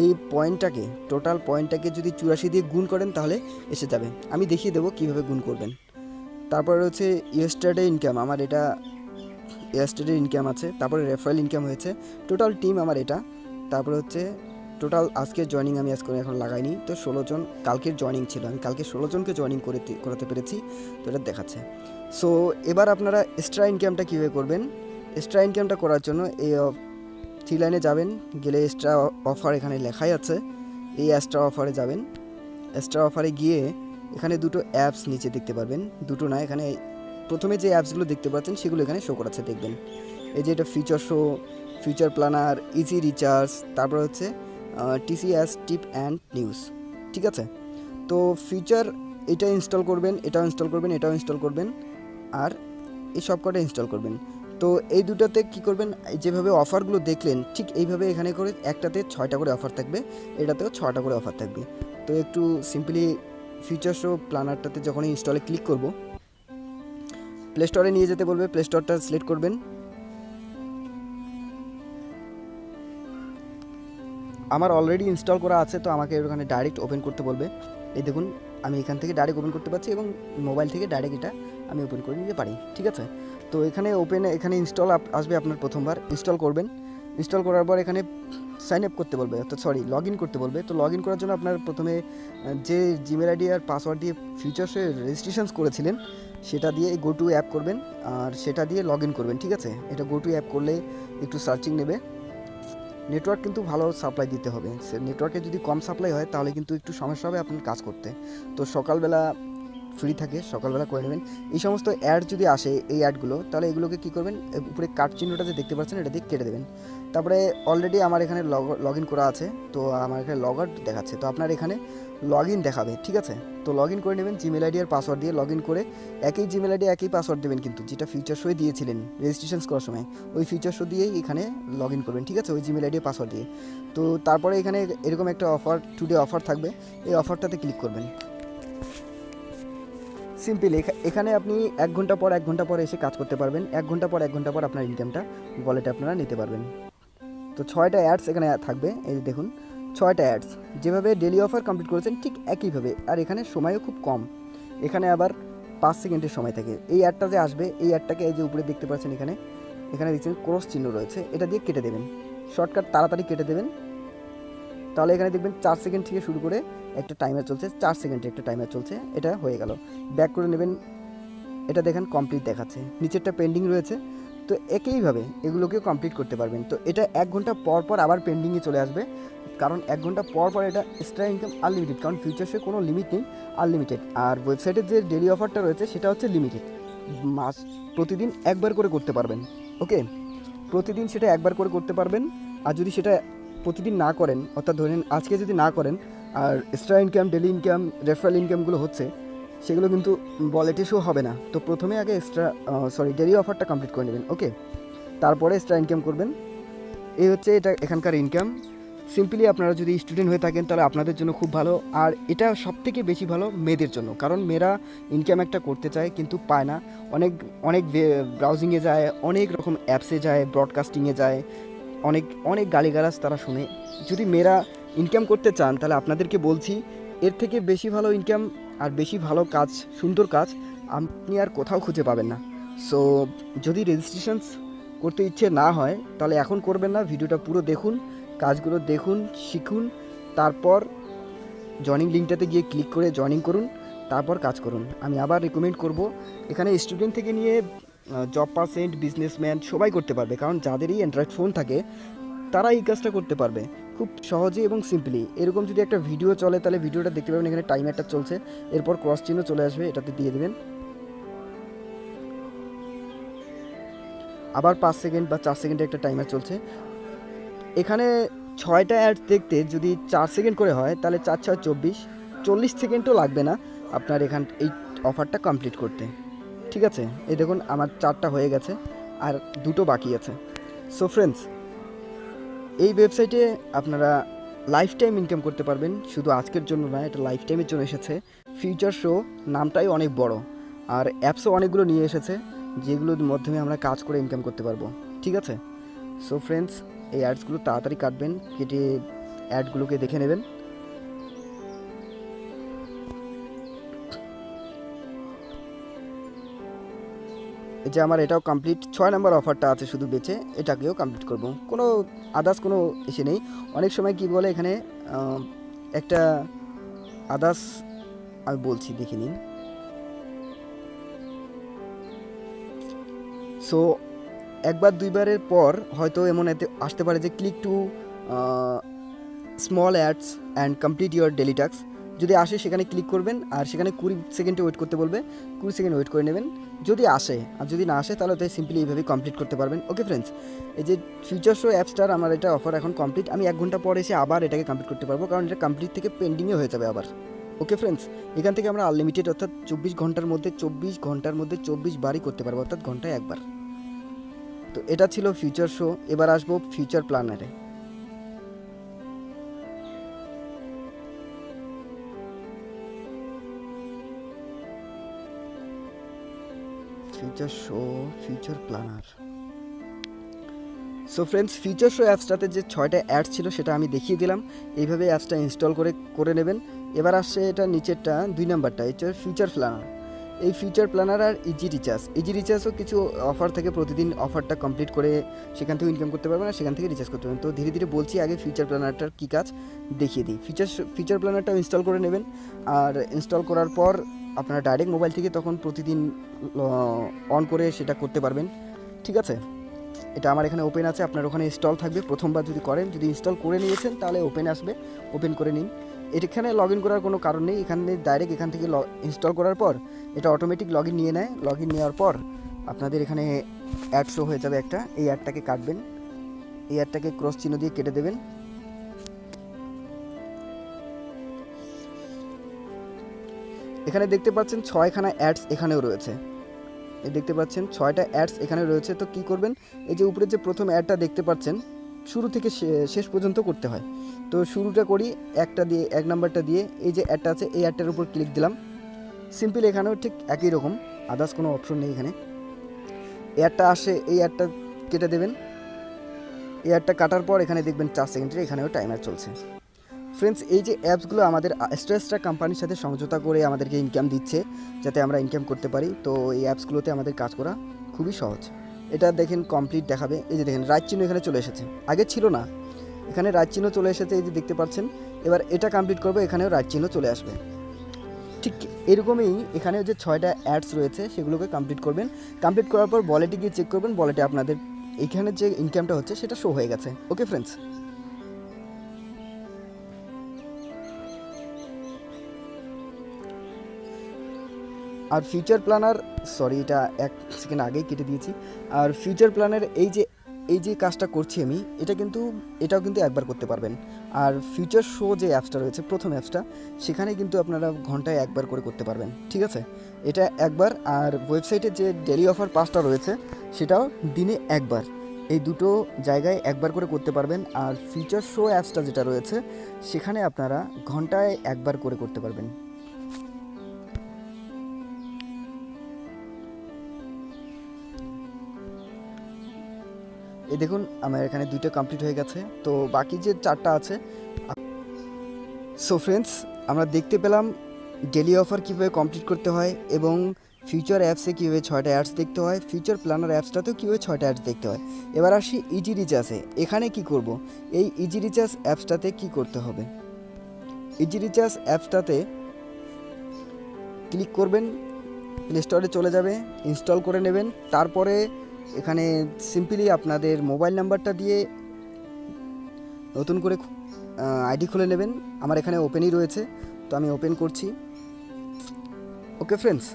এই পয়েন্টটাকে, টোটাল পয়েন্টটাকে যদি 84 দিয়ে গুণ করেন তাহলে এসে যাবে। আমি দেখিয়ে দেবো কীভাবে গুণ করবেন। তারপরে হচ্ছে ইয়েস্টারডে ইনকাম, আমার এটা ইয়েস্টারডে ইনকাম আছে। তারপরে রেফারেল ইনকাম হয়েছে, টোটাল টিম আমার এটা। তারপরে হচ্ছে টোটাল আজকের জয়েনিং আমি আজকে এখন লাগাইনি, তো 16 জন কালকের জয়েনিং ছিল, আমি কালকে 16 জনকে জয়েনিং করাতে পেরেছি, তো এটা দেখাচ্ছে। সো এবার আপনারা এক্সট্রা ইনকামটা কীভাবে করবেন, এক্সট্রা ইনকামটা করার জন্য এই 3 লাইনে যাবেন, গেলে এক্সট্রা অফার এখানে লেখাই আছে, এই এক্সট্রা অফারে যাবেন। এক্সট্রা অফারে গিয়ে এখানে দুটো অ্যাপস নিচে দেখতে পারবেন, দুটো না, এখানে প্রথমে যে অ্যাপসগুলো দেখতে পাচ্ছেন সেগুলো এখানে শো করাচ্ছে, দেখবেন এই যে এটা feature show, feature planner, easy recharge, তারপর হচ্ছে TCS টিপ অ্যান্ড নিউজ। ঠিক আছে, তো ফিচার এটা ইনস্টল করবেন, এটাও ইনস্টল করবেন, এটাও ইনস্টল করবেন, আর এই সব কটা ইনস্টল করবেন। তো এই দুটাতে কি করবেন, যেভাবে অফারগুলো দেখলেন ঠিক এইভাবে এখানে করে একটাতে 6টা করে অফার থাকবে, এটাতেও 6টা করে অফার থাকবে। তো একটু সিম্পলি ফিচার শো প্ল্যানারটাতে যখন ইনস্টলে ক্লিক করব, প্লে স্টোরে নিয়ে যেতে বলবে, প্লে স্টোরটা সিলেক্ট করবেন। আমার অলরেডি ইনস্টল করা আছে, তো আমাকে ওখানে ডাইরেক্ট ওপেন করতে বলবে। এই দেখুন আমি এখান থেকে ডাইরেক্ট ওপেন করতে পারছি এবং মোবাইল থেকে ডাইরেক্ট এটা আমি ওপেন করে নিতে পারি। ঠিক আছে, তো এখানে এখানে ইনস্টল আসবে, আপনার প্রথমবার ইনস্টল করবেন। ইনস্টল করার পর এখানে সাইন আপ করতে বলবে, তো সরি লগ ইন করতে বলবে। তো লগ ইন করার জন্য আপনার প্রথমে যে জিমেল আইডি আর পাসওয়ার্ড দিয়ে ফিচার্সে রেজিস্ট্রেশন করেছিলেন সেটা দিয়ে গো টু অ্যাপ করবেন, আর সেটা দিয়ে লগ ইন করবেন। ঠিক আছে, এটা গো টু অ্যাপ করলে একটু সার্চিং নেবে। নেটওয়ার্ক কিন্তু ভালো সাপ্লাই দিতে হবে, নেটওয়ার্কে যদি কম সাপ্লাই হয় তাহলে কিন্তু একটু সমস্যা হবে আপনার কাজ করতে। তো সকালবেলা ফ্রি থাকে, সকালবেলা করে নেবেন। এই সমস্ত অ্যাড যদি আসে, এই অ্যাডগুলো, তাহলে এগুলোকে কী করবেন, উপরে কাট চিহ্নটা যে দেখতে পাচ্ছেন এটা দিয়ে কেটে দেবেন। তারপরে অলরেডি আমার এখানে লগ ইন করা আছে, তো আমার এখানে লগ আউট দেখাচ্ছে, তো আপনার এখানে লগ ইন দেখাবে। ঠিক আছে, তো লগ ইন করে নেবেন জিমেল আইডি আর পাসওয়ার্ড দিয়ে লগ ইন করে, একই জিমেল আইডি একই পাসওয়ার্ড দেবেন, কিন্তু যেটা ফিচার শোয়ে দিয়েছিলেন রেজিস্ট্রেশন করার সময় ওই ফিচার শো দিয়েই এখানে লগ ইন করবেন। ঠিক আছে, ওই জিমেল আইডি পাসওয়ার্ড দিয়ে। তো তারপরে এখানে এরকম একটা অফার, টুডে অফার থাকবে, এই অফারটাতে ক্লিক করবেন। সিম্পল এখানে আপনি 1 ঘন্টা পর 1 ঘন্টা পর এসে কাজ করতে পারবেন, 1 ঘন্টা পর 1 ঘন্টা পর আপনার ইনকামটা ওয়ালেটে আপনারা নিতে পারবেন। তো 6টা অ্যাডস এখানে থাকবে, এই দেখুন 6টা অ্যাডস, যেভাবে ডেলি অফার কমপ্লিট করেছেন ঠিক একইভাবে, আর এখানে সময়ও খুব কম, এখানে আবার 5 সেকেন্ডের সময় থাকে। এই অ্যাডটা যে আসবে, এই অ্যাডটাকে এই যে উপরে দেখতে পাচ্ছেন এখানে দেখছেন ক্রস চিহ্ন রয়েছে, এটা দিয়ে কেটে দেবেন, শর্টকাট তাড়াতাড়ি কেটে দেবেন। তাহলে এখানে দেখবেন 4 সেকেন্ড থেকে শুরু করে একটা টাইমার চলছে, 4 সেকেন্ডে একটা টাইমার চলছে, এটা হয়ে গেল। ব্যাক করে নেবেন, এটা দেখেন কমপ্লিট দেখাচ্ছে, নিচেরটা পেন্ডিং রয়েছে। তো একইভাবে এগুলোকেও কমপ্লিট করতে পারবেন। তো এটা 1 ঘন্টা পর পর আবার পেন্ডিংয়ে চলে আসবে, কারণ 1 ঘন্টা পর পর এটা এক্সট্রা ইনকাম আনলিমিটেড, কারণ ফিউচার্সে কোনো লিমিট নেই, আনলিমিটেড। আর ওয়েবসাইটের যে ডেলি অফারটা রয়েছে সেটা হচ্ছে লিমিটেড, মাস প্রতিদিন একবার করে করতে পারবেন। ওকে, প্রতিদিন সেটা একবার করে করতে পারবেন। আর যদি সেটা প্রতিদিন না করেন, অর্থাৎ ধরেন আজকে যদি না করেন, আর extra income, daily income, referral ইনকামগুলো হচ্ছে, সেগুলো কিন্তু ওয়ালেটে শো হবে না। তো প্রথমে আগে ডেলি অফারটা কমপ্লিট করে নেবেন। ওকে, তারপরে এক্সট্রা ইনকাম করবেন। এই হচ্ছে এটা এখানকার ইনকাম। সিম্পলি আপনারা যদি স্টুডেন্ট হয়ে থাকেন তাহলে আপনাদের জন্য খুব ভালো, আর এটা সবথেকে বেশি ভালো মেয়েদের জন্য, কারণ মেয়েরা ইনকাম একটা করতে চায় কিন্তু পায় না, অনেক অনেক ব্রাউজিংয়ে যায়, অনেক রকম অ্যাপসে যায়, ব্রডকাস্টিংয়ে যায়, অনেক অনেক গালিগালাজ তারা শুনে। যদি মেয়েরা ইনকাম করতে চান তাহলে আপনাদেরকে বলছি, এর থেকে বেশি ভালো ইনকাম আর বেশি ভালো কাজ, সুন্দর কাজ আপনি আর কোথাও খুঁজে পাবেন না। সো যদি রেজিস্ট্রেশন করতে ইচ্ছে না হয় তাহলে এখন করবেন না, ভিডিওটা পুরো দেখুন, কাজগুলো দেখুন, শিখুন, তারপর জয়নিং লিঙ্কটাতে গিয়ে ক্লিক করে জয়নিং করুন, তারপর কাজ করুন। আমি আবার রেকমেন্ড করব, এখানে স্টুডেন্ট থেকে নিয়ে জব পার্সেন্ট, বিজনেসম্যান সবাই করতে পারবে, কারণ যাদেরই অ্যান্ড্রয়েড ফোন থাকে তারা এই কাজটা করতে পারবে খুব সহজে এবং সিম্পলি। এরকম যদি একটা ভিডিও চলে তাহলে ভিডিওটা দেখতে পাবেন, এখানে টাইমারটা চলছে, এরপর ক্রস চিহ্ন চলে আসবে, এটাতে দিয়ে দেবেন। আবার 5 সেকেন্ড বা 4 সেকেন্ডের একটা টাইমার চলছে। এখানে 6টা অ্যাডস দেখতে যদি 4 সেকেন্ড করে হয় তাহলে 4 6 24, 40 সেকেন্ডও লাগবে না আপনার এই অফারটা কমপ্লিট করতে। ঠিক আছে, এই দেখুন আমার 4টা হয়ে গেছে আর 2টো বাকি আছে। সো ফ্রেন্ডস, এই ওয়েবসাইটে আপনারা লাইফ টাইম ইনকাম করতে পারবেন, শুধু আজকের জন্য না, এটা লাইফ টাইমের জন্য এসেছে। ফিউচার শো নামটাই অনেক বড়, আর অ্যাপসও অনেকগুলো নিয়ে এসেছে যেগুলোর মাধ্যমে আমরা কাজ করে ইনকাম করতে পারবো। ঠিক আছে, সো ফ্রেন্ডস, এই অ্যাডসগুলো তাড়াতাড়ি কাটবেন, কেটে অ্যাডগুলোকে দেখে নেবেন। এই যে আমার এটাও কমপ্লিট, 6 নম্বর অফারটা আছে শুধু বেঁচে, এটাকেও কমপ্লিট করব, কোনো আদার্স কোনো ইসে নেই। অনেক সময় কি বলে এখানে একটা আদার্স আমি বলছি, দেখে নিন। সো একবার দুইবারের পর হয়তো এমন আসতে পারে যে click to small ads and complete your daily task. যদি আসে সেখানে ক্লিক করবেন, আর সেখানে 20 সেকেন্ডে ওয়েট করতে বলবে, 20 সেকেন্ড ওয়েট করে নেবেন যদি আসে, আর যদি না আসে তাহলে তাই সিম্পলি এইভাবে কমপ্লিট করতে পারবেন। ওকে ফ্রেন্ডস, এই যে ফিউচার শো অ্যাপসটার আমার এটা অফার এখন কমপ্লিট, আমি 1 ঘন্টা পরে এসে আবার এটাকে কমপ্লিট করতে পারবো, কারণ এটা কমপ্লিট থেকে পেন্ডিংয়ে হয়ে যাবে আবার। ওকে ফ্রেন্ডস, এখান থেকে আমরা আনলিমিটেড অর্থাৎ 24 ঘন্টার মধ্যে 24 বারই করতে পারবো, অর্থাৎ ঘন্টায় একবার। তো এটা ছিল ফিউচার শো, এবার আসবো ফিউচার প্ল্যানারে। Future show, future planner. So friends, future show অ্যাপসটাতে যে 6টা অ্যাডস ছিল সেটা আমি দেখিয়ে দিলাম, এইভাবে অ্যাপসটা ইনস্টল করে নেবেন। এবার আসছে এটা নিচেরটা, 2 নাম্বারটা, এটা ফিউচার প্ল্যানার। এই ফিউচার প্ল্যানার আর ইজি রিচার্জও কিছু অফার থাকে, প্রতিদিন অফারটা কমপ্লিট করে সেখান থেকে ইনকাম করতে পারবেন আর সেখান থেকে রিচার্জ করতে পারবেন। তো ধীরে ধীরে বলছি, আগে ফিউচার প্ল্যানারটার কী কাজ দেখিয়ে দিই। ফিউচার প্ল্যানারটাও ইনস্টল করে নেবেন, আর ইনস্টল করার পর আপনারা ডাইরেক্ট মোবাইল থেকে তখন প্রতিদিন অন করে সেটা করতে পারবেন। ঠিক আছে, এটা আমার এখানে ওপেন আছে, আপনার ওখানে ইনস্টল থাকবে। প্রথমবার যদি করেন, যদি ইনস্টল করে নিয়েছেন তাহলে ওপেন আসবে, ওপেন করে নিন। এখানে লগ ইন করার কোনো কারণ নেই, এখানে ডাইরেক্ট এখান থেকে ইনস্টল করার পর এটা অটোমেটিক লগ ইন নিয়ে নেয়। লগ ইন নেওয়ার পর আপনাদের এখানে অ্যাড শো হয়ে যাবে একটা, এই অ্যাডটাকে কাটবেন, এই অ্যাডটাকে ক্রস চিহ্ন দিয়ে কেটে দেবেন। এখানে দেখতে পাচ্ছেন 6খানা অ্যাডস এখানেও রয়েছে, এই দেখতে পাচ্ছেন 6টা অ্যাডস এখানে রয়েছে। তো কী করবেন, এই যে উপরে যে প্রথম অ্যাডটা দেখতে পাচ্ছেন শুরু থেকে শেষ পর্যন্ত করতে হয়। তো শুরুটা করি একটা দিয়ে, 1 নাম্বারটা দিয়ে, এই যে অ্যাডটা আছে এই অ্যাডটার উপর ক্লিক দিলাম। সিম্পল এখানেও ঠিক একই রকম, আদার্স কোনো অপশন নেই এখানে। অ্যাডটা আসে, এই অ্যাডটা কেটে দেবেন। এই অ্যাডটা কাটার পর এখানে দেখবেন 4 সেকেন্ডের এখানেও টাইমার চলছে। ফ্রেন্ডস, এই যে অ্যাপসগুলো আমাদের এক্সট্রা কোম্পানির সাথে সমঝোতা করে আমাদেরকে ইনকাম দিচ্ছে, যাতে আমরা ইনকাম করতে পারি। তো এই অ্যাপসগুলোতে আমাদের কাজ করা খুবই সহজ। এটা দেখেন কমপ্লিট দেখাবে, এই যে দেখেন রাইট চিহ্ন এখানে চলে এসেছে, আগে ছিল না, এখানে রাইট চিহ্ন চলে এসেছে, এই যে দেখতে পাচ্ছেন। এবার এটা কমপ্লিট করবো, এখানেও রাইট চিহ্ন চলে আসবে। ঠিক এরকমই এখানেও যে 6টা অ্যাডস রয়েছে সেগুলোকে কমপ্লিট করবেন। কমপ্লিট করার পর ওয়ালেটে গিয়ে চেক করবেন, ওয়ালেটে আপনাদের এইখানে যে ইনকামটা হচ্ছে সেটা শো হয়ে গেছে। ওকে ফ্রেন্ডস, আর ফিউচার প্ল্যানার, সরি এটা 1 সেকেন্ড আগেই কেটে দিয়েছি। আর ফিউচার প্ল্যানের এই যে কাজটা করছি আমি, এটাও কিন্তু একবার করতে পারবেন। আর ফিউচার শো যে অ্যাপসটা রয়েছে, প্রথম অ্যাপসটা, সেখানে কিন্তু আপনারা ঘন্টায় একবার করে করতে পারবেন। ঠিক আছে, এটা একবার। আর ওয়েবসাইটে যে ডেলি অফার 5টা রয়েছে সেটাও দিনে একবার, এই দুটো জায়গায় একবার করে করতে পারবেন। আর ফিউচার শো অ্যাপসটা যেটা রয়েছে সেখানে আপনারা ঘন্টায় একবার করে করতে পারবেন। এই দেখুন আমার এখানে 2টা কমপ্লিট হয়ে গেছে, তো বাকি যে 4টা আছে। সো ফ্রেন্ডস, আমরা দেখতে পেলাম ডেলি অফার কীভাবে কমপ্লিট করতে হয় এবং ফিউচার অ্যাপসে কীভাবে 6টা অ্যাডস দেখতে হয়, ফিউচার প্ল্যানার অ্যাপসটাতেও কীভাবে 6টা অ্যাডস দেখতে হয়। এবার আসি ইজি রিচার্জে। এখানে কি করব, এই ইজি রিচার্জ অ্যাপসটাতে কি করতে হবে। ইজি রিচার্জ অ্যাপসটাতে ক্লিক করবেন, প্লে স্টোরে চলে যাবে, ইনস্টল করে নেবেন। তারপরে এখানে সিম্পলি আপনাদের মোবাইল নাম্বারটা দিয়ে নতুন করে আইডি খুলে নেবেন। আমার এখানে ওপেনই রয়েছে, তো আমি ওপেন করছি। ওকে ফ্রেন্ডস,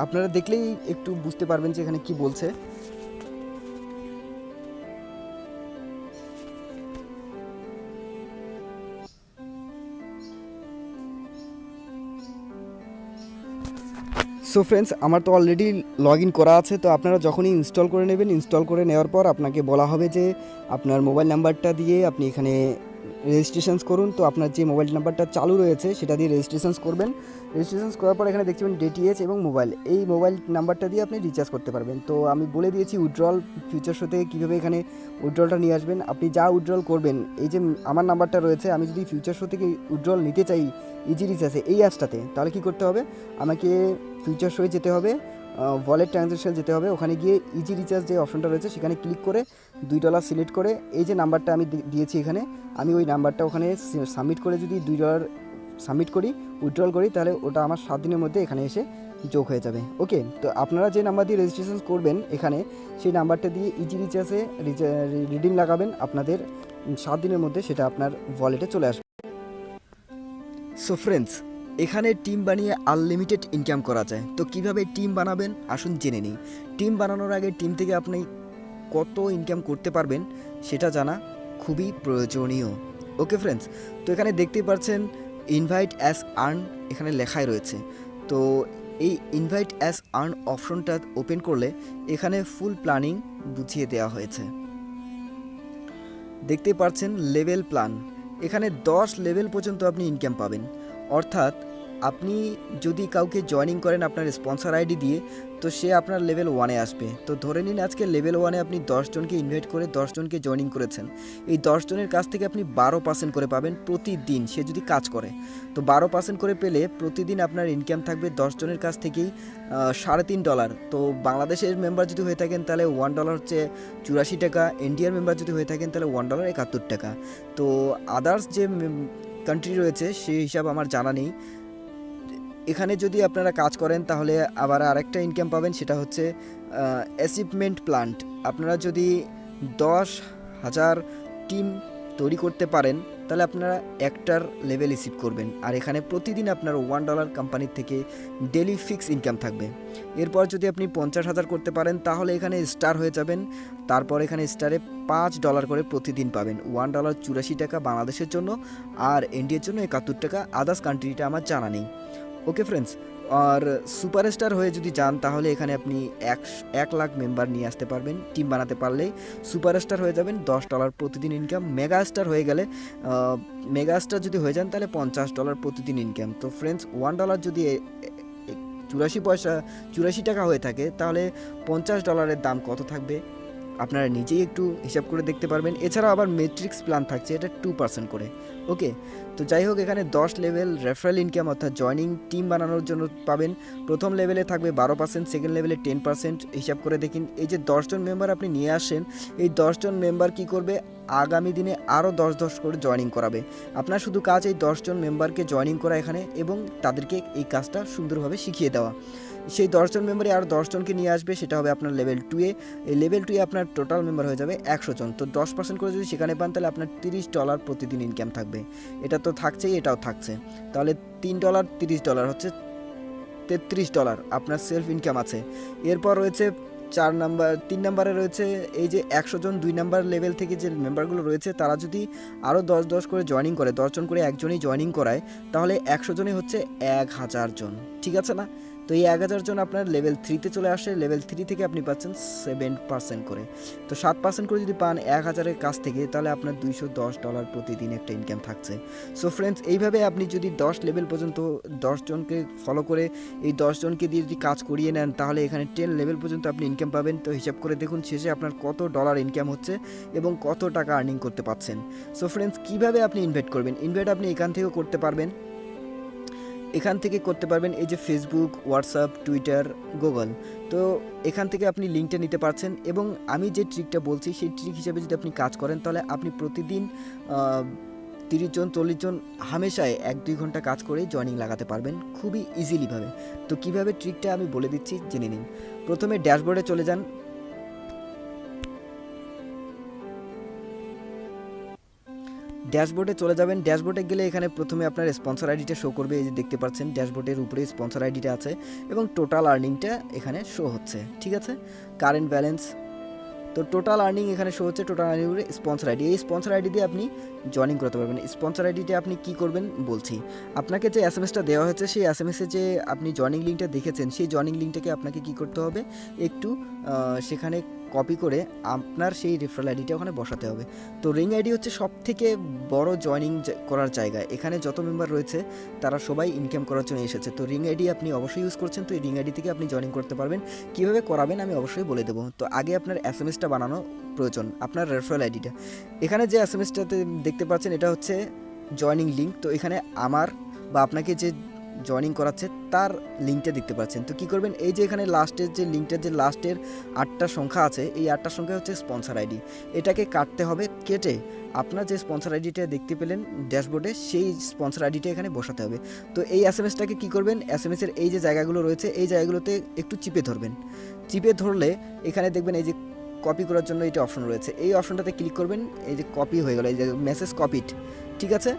আপনারা দেখলেই একটু বুঝতে পারবেন যে এখানে কি বলছে। সো ফ্রেন্ডস, আমার তো অলরেডি লগ ইন করা আছে। তো আপনারা যখনই ইনস্টল করে নেবেন, ইনস্টল করে নেওয়ার পর আপনাকে বলা হবে যে আপনার মোবাইল নাম্বারটা দিয়ে আপনি এখানে রেজিস্ট্রেশনস করুন। তো আপনার যে মোবাইল নাম্বারটা চালু রয়েছে সেটা দিয়ে রেজিস্ট্রেশনস করবেন। রেজিস্ট্রেশনস করার পর এখানে দেখতে পাবেন ডিটিএইচ এবং মোবাইল, এই মোবাইল নাম্বারটা দিয়ে আপনি রিচার্জ করতে পারবেন। তো আমি বলে দিয়েছি উইথড্রল ফিউচার শো থেকে কীভাবে এখানে উইথড্রলটা নিয়ে আসবেন। আপনি যা উইথড্রল করবেন, এই যে আমার নাম্বারটা রয়েছে, আমি যদি ফিউচার শো থেকে উইথড্রল নিতে চাই ইজি রিচার্জে এই অ্যাপসটাতে, তাহলে কী করতে হবে, আমাকে ফিউচার শোয়ে যেতে হবে, ওয়ালেট ট্রানজ্যাকশন যেতে হবে। ওখানে গিয়ে ইজি রিচার্জ যে অপশনটা রয়েছে সেখানে ক্লিক করে $2 সিলেক্ট করে এই যে নাম্বারটা আমি দিয়েছি এখানে, আমি ওই নাম্বারটা ওখানে সাবমিট করে যদি $2 সাবমিট করি, উইথড্রল করি, তাহলে ওটা আমার 7 দিনের মধ্যে এখানে এসে যোগ হয়ে যাবে। ওকে, তো আপনারা যে নাম্বার দিয়ে রেজিস্ট্রেশন করবেন এখানে, সেই নাম্বারটা দিয়ে ইজি রিচার্জে রিডিম লাগাবেন, আপনাদের 7 দিনের মধ্যে সেটা আপনার ওয়ালেটে চলে আসবে। সো ফ্রেন্ডস, এখানে টিম বানিয়ে আনলিমিটেড ইনকাম করা যায়। তো কিভাবে টিম বানাবেন আসুন জেনে নিই। টিম বানানোর আগে টিম থেকে আপনি কত ইনকাম করতে পারবেন সেটা জানা খুবই প্রয়োজনীয়। ওকে ফ্রেন্ডস, তো এখানে দেখতেই পাচ্ছেন ইনভাইট অ্যাজ আর্ন এখানে লেখাই রয়েছে। তো এই ইনভাইট অ্যাজ আর্ন অপশনটা ওপেন করলে এখানে ফুল প্ল্যানিং বুঝিয়ে দেওয়া হয়েছে। দেখতেই পাচ্ছেন লেভেল প্ল্যান, এখানে 10 লেভেল পর্যন্ত আপনি ইনকাম পাবেন। অর্থাৎ আপনি যদি কাউকে জয়েনিং করেন আপনার স্পন্সর আইডি দিয়ে, তো সে আপনার লেভেল 1-এ আসবে। তো ধরে নিন আজকে লেভেল 1-এ আপনি 10 জনকে ইনভাইট করে 10 জনকে জয়েনিং করেছেন। এই 10 জনের কাছ থেকে আপনি 12% করে পাবেন প্রতিদিন, সে যদি কাজ করে। তো 12% করে পেলে প্রতিদিন আপনার ইনকাম থাকবে 10 জনের কাছ থেকেই $3.5। তো বাংলাদেশের মেম্বার যদি হয়ে থাকেন তাহলে $1 হচ্ছে 84 টাকা, ইন্ডিয়ার মেম্বার যদি হয়ে থাকেন তাহলে $1 71 টাকা। তো আদার্স যে কান্ট্রি রয়েছে সেই হিসাব আমার জানা নেই। এখানে যদি আপনারা কাজ করেন তাহলে আবার আরেকটা ইনকাম পাবেন, সেটা হচ্ছে অ্যাচিভমেন্ট প্ল্যান্ট। আপনারা যদি 10,000 টিম তৈরি করতে পারেন তাহলে আপনারা একটার লেভেল রিসিভ করবেন। আর এখানে প্রতিদিন আপনার $1 কোম্পানির থেকে ডেলি ফিক্স ইনকাম থাকবে। এরপর যদি আপনি 50,000 করতে পারেন তাহলে এখানে স্টার হয়ে যাবেন। তারপর এখানে স্টারে $5 করে প্রতিদিন পাবেন। $1 84 টাকা বাংলাদেশের জন্য, আর ইন্ডিয়ার জন্য 71 টাকা। আদার্স কান্ট্রিটা আমার জানা নেই। ওকে ফ্রেন্ডস, আর সুপারস্টার হয়ে যদি যান তাহলে এখানে আপনি 1 লাখ মেম্বার নিয়ে আসতে পারবেন। টিম বানাতে পারলেই সুপারস্টার হয়ে যাবেন, $10 প্রতিদিন ইনকাম। মেগা স্টার হয়ে গেলে, মেগা স্টার যদি হয়ে যান তাহলে $50 প্রতিদিন ইনকাম। তো ফ্রেন্ডস, $1 যদি 84 টাকা হয়ে থাকে তাহলে $50 দাম কত থাকবে আপনারা নিজেই একটু হিসাব করে দেখতে পারবেন। এছাড়াও আবার ম্যাট্রিক্স প্ল্যান থাকছে, এটা 2% করে। ওকে, তো যাই হোক, এখানে 10 লেভেল রেফারেল ইনকাম অর্থাৎ জয়নিং টিম বানানোর জন্য পাবেন। প্রথম লেভেলে থাকবে 12%, সেকেন্ড লেভেলে 10%। হিসাব করে দেখুন, এই যে 10 জন মেম্বার আপনি নিয়ে আসেন, এই 10 জন মেম্বার কি করবে, আগামী দিনে আরও 10 করে জয়নিং করাবে। আপনার শুধু কাজ এই 10 জন মেম্বারকে জয়নিং করা এখানে, এবং তাদেরকে এই কাজটা সুন্দরভাবে শিখিয়ে দেওয়া। সেই 10 জন মেম্বারে আর 10 জনকে নিয়ে আসবে, সেটা হবে আপনার লেভেল 2-এ। এই লেভেল 2-এ আপনার টোটাল মেম্বার হয়ে যাবে 100 জন। তো 10% করে যদি সেখানে পান তাহলে আপনার $30 প্রতিদিন ইনকাম থাকবে। এটা তো থাকছেই, এটাও থাকছে, তাহলে $3 $30 হচ্ছে $33 আপনার সেলফ ইনকাম আছে। এরপর রয়েছে 3 নাম্বারে রয়েছে এই যে 100 জন 2 নাম্বার লেভেল থেকে যে মেম্বারগুলো রয়েছে, তারা যদি আরও 10 করে জয়েনিং করে, 10 জন করে একজনই জয়েনিং করায়, তাহলে 100 জনই হচ্ছে 1000 জন। ঠিক আছে না? তো এই 1000 জন আপনার লেভেল 3-তে চলে আসে। লেভেল 3 থেকে আপনি পাচ্ছেন 7% করে। তো 7% করে যদি পান 1000-এর কাছ থেকে, তাহলে আপনার $210 প্রতিদিন একটা ইনকাম থাকছে। সো ফ্রেন্ডস, এইভাবে আপনি যদি 10 লেভেল পর্যন্ত 10 জনকে ফলো করে এই 10 জনকে দিয়ে যদি কাজ করিয়ে নেন, তাহলে এখানে 10 লেভেল পর্যন্ত আপনি ইনকাম পাবেন। তো হিসাব করে দেখুন শেষে আপনার কত ডলার ইনকাম হচ্ছে এবং কত টাকা আর্নিং করতে পারছেন। সো ফ্রেন্ডস, কীভাবে আপনি ইনভাইট করবেন? ইনভাইট আপনি এখান থেকেও করতে পারবেন। এখান থেকে করতে পারবেন এই যে ফেসবুক, হোয়াটসঅ্যাপ, টুইটার, গুগল। তো এখান থেকে আপনি লিঙ্কটা নিতে পারছেন এবং আমি যে ট্রিকটা বলছি সেই ট্রিক হিসেবে যদি আপনি কাজ করেন তাহলে আপনি প্রতিদিন 30 জন 40 জন হামেশায় 1-2 ঘন্টা কাজ করেই জয়েনিং লাগাতে পারবেন খুবই ইজিলিভাবে। তো কীভাবে ট্রিকটা আমি বলে দিচ্ছি, জেনে নিন। প্রথমে ড্যাশবোর্ডে চলে যান। ড্যাশবোর্ডে চলে যাবেন। ড্যাশবোর্ডে গেলে এখানে প্রথমে আপনার স্পন্সর আইডিটা শো করবে, এই যে দেখতে পাচ্ছেন ড্যাশবোর্ডের উপরে স্পন্সর আইডিটা আছে এবং টোটাল আর্নিংটা এখানে শো হচ্ছে, ঠিক আছে, কারেন্ট ব্যালেন্স। তো টোটাল আর্নিং এখানে শো হচ্ছে, টোটাল আর্নিং উপরে স্পন্সর আইডি, এই স্পন্সর আইডি দিয়ে আপনি জয়েনিং করতে পারবেন। স্পন্সর আইডিতে আপনি কি করবেন বলছি। আপনাকে যে এসএমএসটা দেওয়া হয়েছে সেই এসএমএসে যে আপনি জয়েনিং লিঙ্কটা দেখেছেন সেই জয়েনিং লিঙ্কটাকে আপনাকে কি করতে হবে, একটু সেখানে কপি করে আপনার সেই রেফারেল আইডিটা ওখানে বসাতে হবে। তো রিং আইডি হচ্ছে সব থেকে বড় জয়েনিং করার জায়গা। এখানে যত মেম্বার রয়েছে তারা সবাই ইনকাম করার জন্য এসেছে। তো রিং আইডি আপনি অবশ্যই ইউজ করছেন, তো এই রিং আইডি থেকে আপনি জয়েনিং করতে পারবেন। কীভাবে করাবেন আমি অবশ্যই বলে দেবো। তো আগে আপনার এসএমএসটা বানানো প্রয়োজন, আপনার রেফারেল আইডিটা। এখানে যে এসএমএসটাতে দেখতে পাচ্ছেন এটা হচ্ছে জয়েনিং লিঙ্ক। তো এখানে আমার বা আপনাকে যে জয়েনিং করাচ্ছে তার লিঙ্কটা দেখতে পাচ্ছেন। তো কী করবেন, এই যে এখানে লাস্টের যে লিঙ্কটার যে লাস্টের 8টা সংখ্যা আছে, এই 8টা সংখ্যা হচ্ছে স্পন্সর আইডি। এটাকে কাটতে হবে, কেটে আপনার যে স্পন্সর আইডিটা দেখতে পেলেন ড্যাশবোর্ডে সেই স্পন্সর আইডিটা এখানে বসাতে হবে। তো এই এসএমএসটাকে কী করবেন, এসএমএসের এই যে জায়গাগুলো রয়েছে এই জায়গাগুলোতে একটু চিপে ধরবেন। চিপে ধরলে এখানে দেখবেন এই যে কপি করার জন্য এটা অপশন রয়েছে, এই অপশনটাতে ক্লিক করবেন। এই যে কপি হয়ে গেল, এই যে মেসেজ কপিড, ঠিক আছে,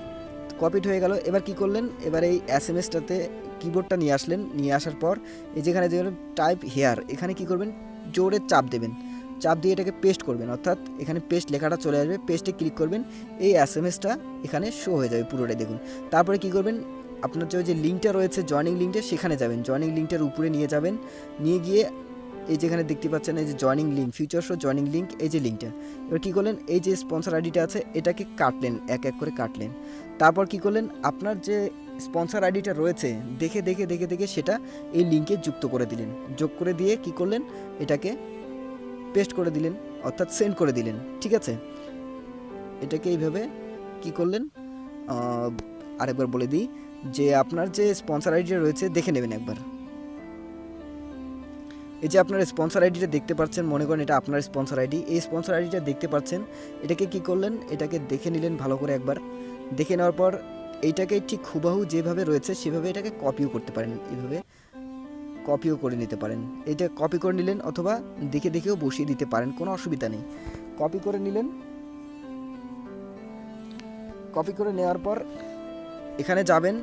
কপিড হয়ে গেল। এবার কি করলেন, এবার এই এসএমএসটাতে কিবোর্ডটা নিয়ে আসলেন, নিয়ে আসার পর এই যেখানে যে টাইপ হেয়ার এখানে কি করবেন, জোরে চাপ দেবেন, চাপ দিয়ে এটাকে পেস্ট করবেন, অর্থাৎ এখানে পেস্ট লেখাটা চলে আসবে, পেস্টে ক্লিক করবেন, এই এসএমএসটা এখানে শো হয়ে যাবে পুরোটাই দেখুন। তারপরে কি করবেন, আপনার যে লিঙ্কটা রয়েছে জয়েনিং লিঙ্কটা সেখানে যাবেন, জয়েনিং লিঙ্কটার উপরে নিয়ে যাবেন, নিয়ে গিয়ে এই যেখানে দেখতে পাচ্ছেন এই যে joining link, future show joining link, এই যে লিঙ্কটা। এবার কী করলেন, এই যে স্পন্সর আইডিটা আছে এটাকে কাটলেন, এক এক করে কাটলেন। তারপর কি করলেন, আপনার যে স্পন্সর আইডিটা রয়েছে দেখে দেখে দেখে দেখে সেটা এই লিঙ্কে যুক্ত করে দিলেন, যোগ করে দিয়ে কি করলেন, এটাকে পেস্ট করে দিলেন, অর্থাৎ সেন্ড করে দিলেন, ঠিক আছে। এটাকে এইভাবে কি করলেন, আরেকবার বলে দিই যে আপনার যে স্পন্সর আইডিটা রয়েছে দেখে নেবেন একবার। এই যে আপনার স্পন্সর আইডিটা দেখতে পাচ্ছেন, মনে করেন এটা আপনার স্পন্সর আইডি, এই স্পন্সর আইডিটা দেখতে পাচ্ছেন, এটাকে কি করলেন, এটাকে দেখে নিলেন ভালো করে একবার। দেখে নেওয়ার পর এইটাকে ঠিক হুবাহু যেভাবে রয়েছে সেভাবে এটাকে কপিও করতে পারেন, এইভাবে কপিও করে নিতে পারেন। এটা কপি করে নিলেন অথবা দেখে দেখেও বসিয়ে দিতে পারেন, কোনো অসুবিধা নেই। কপি করে নিলেন, কপি করে নেওয়ার পর এখানে যাবেন,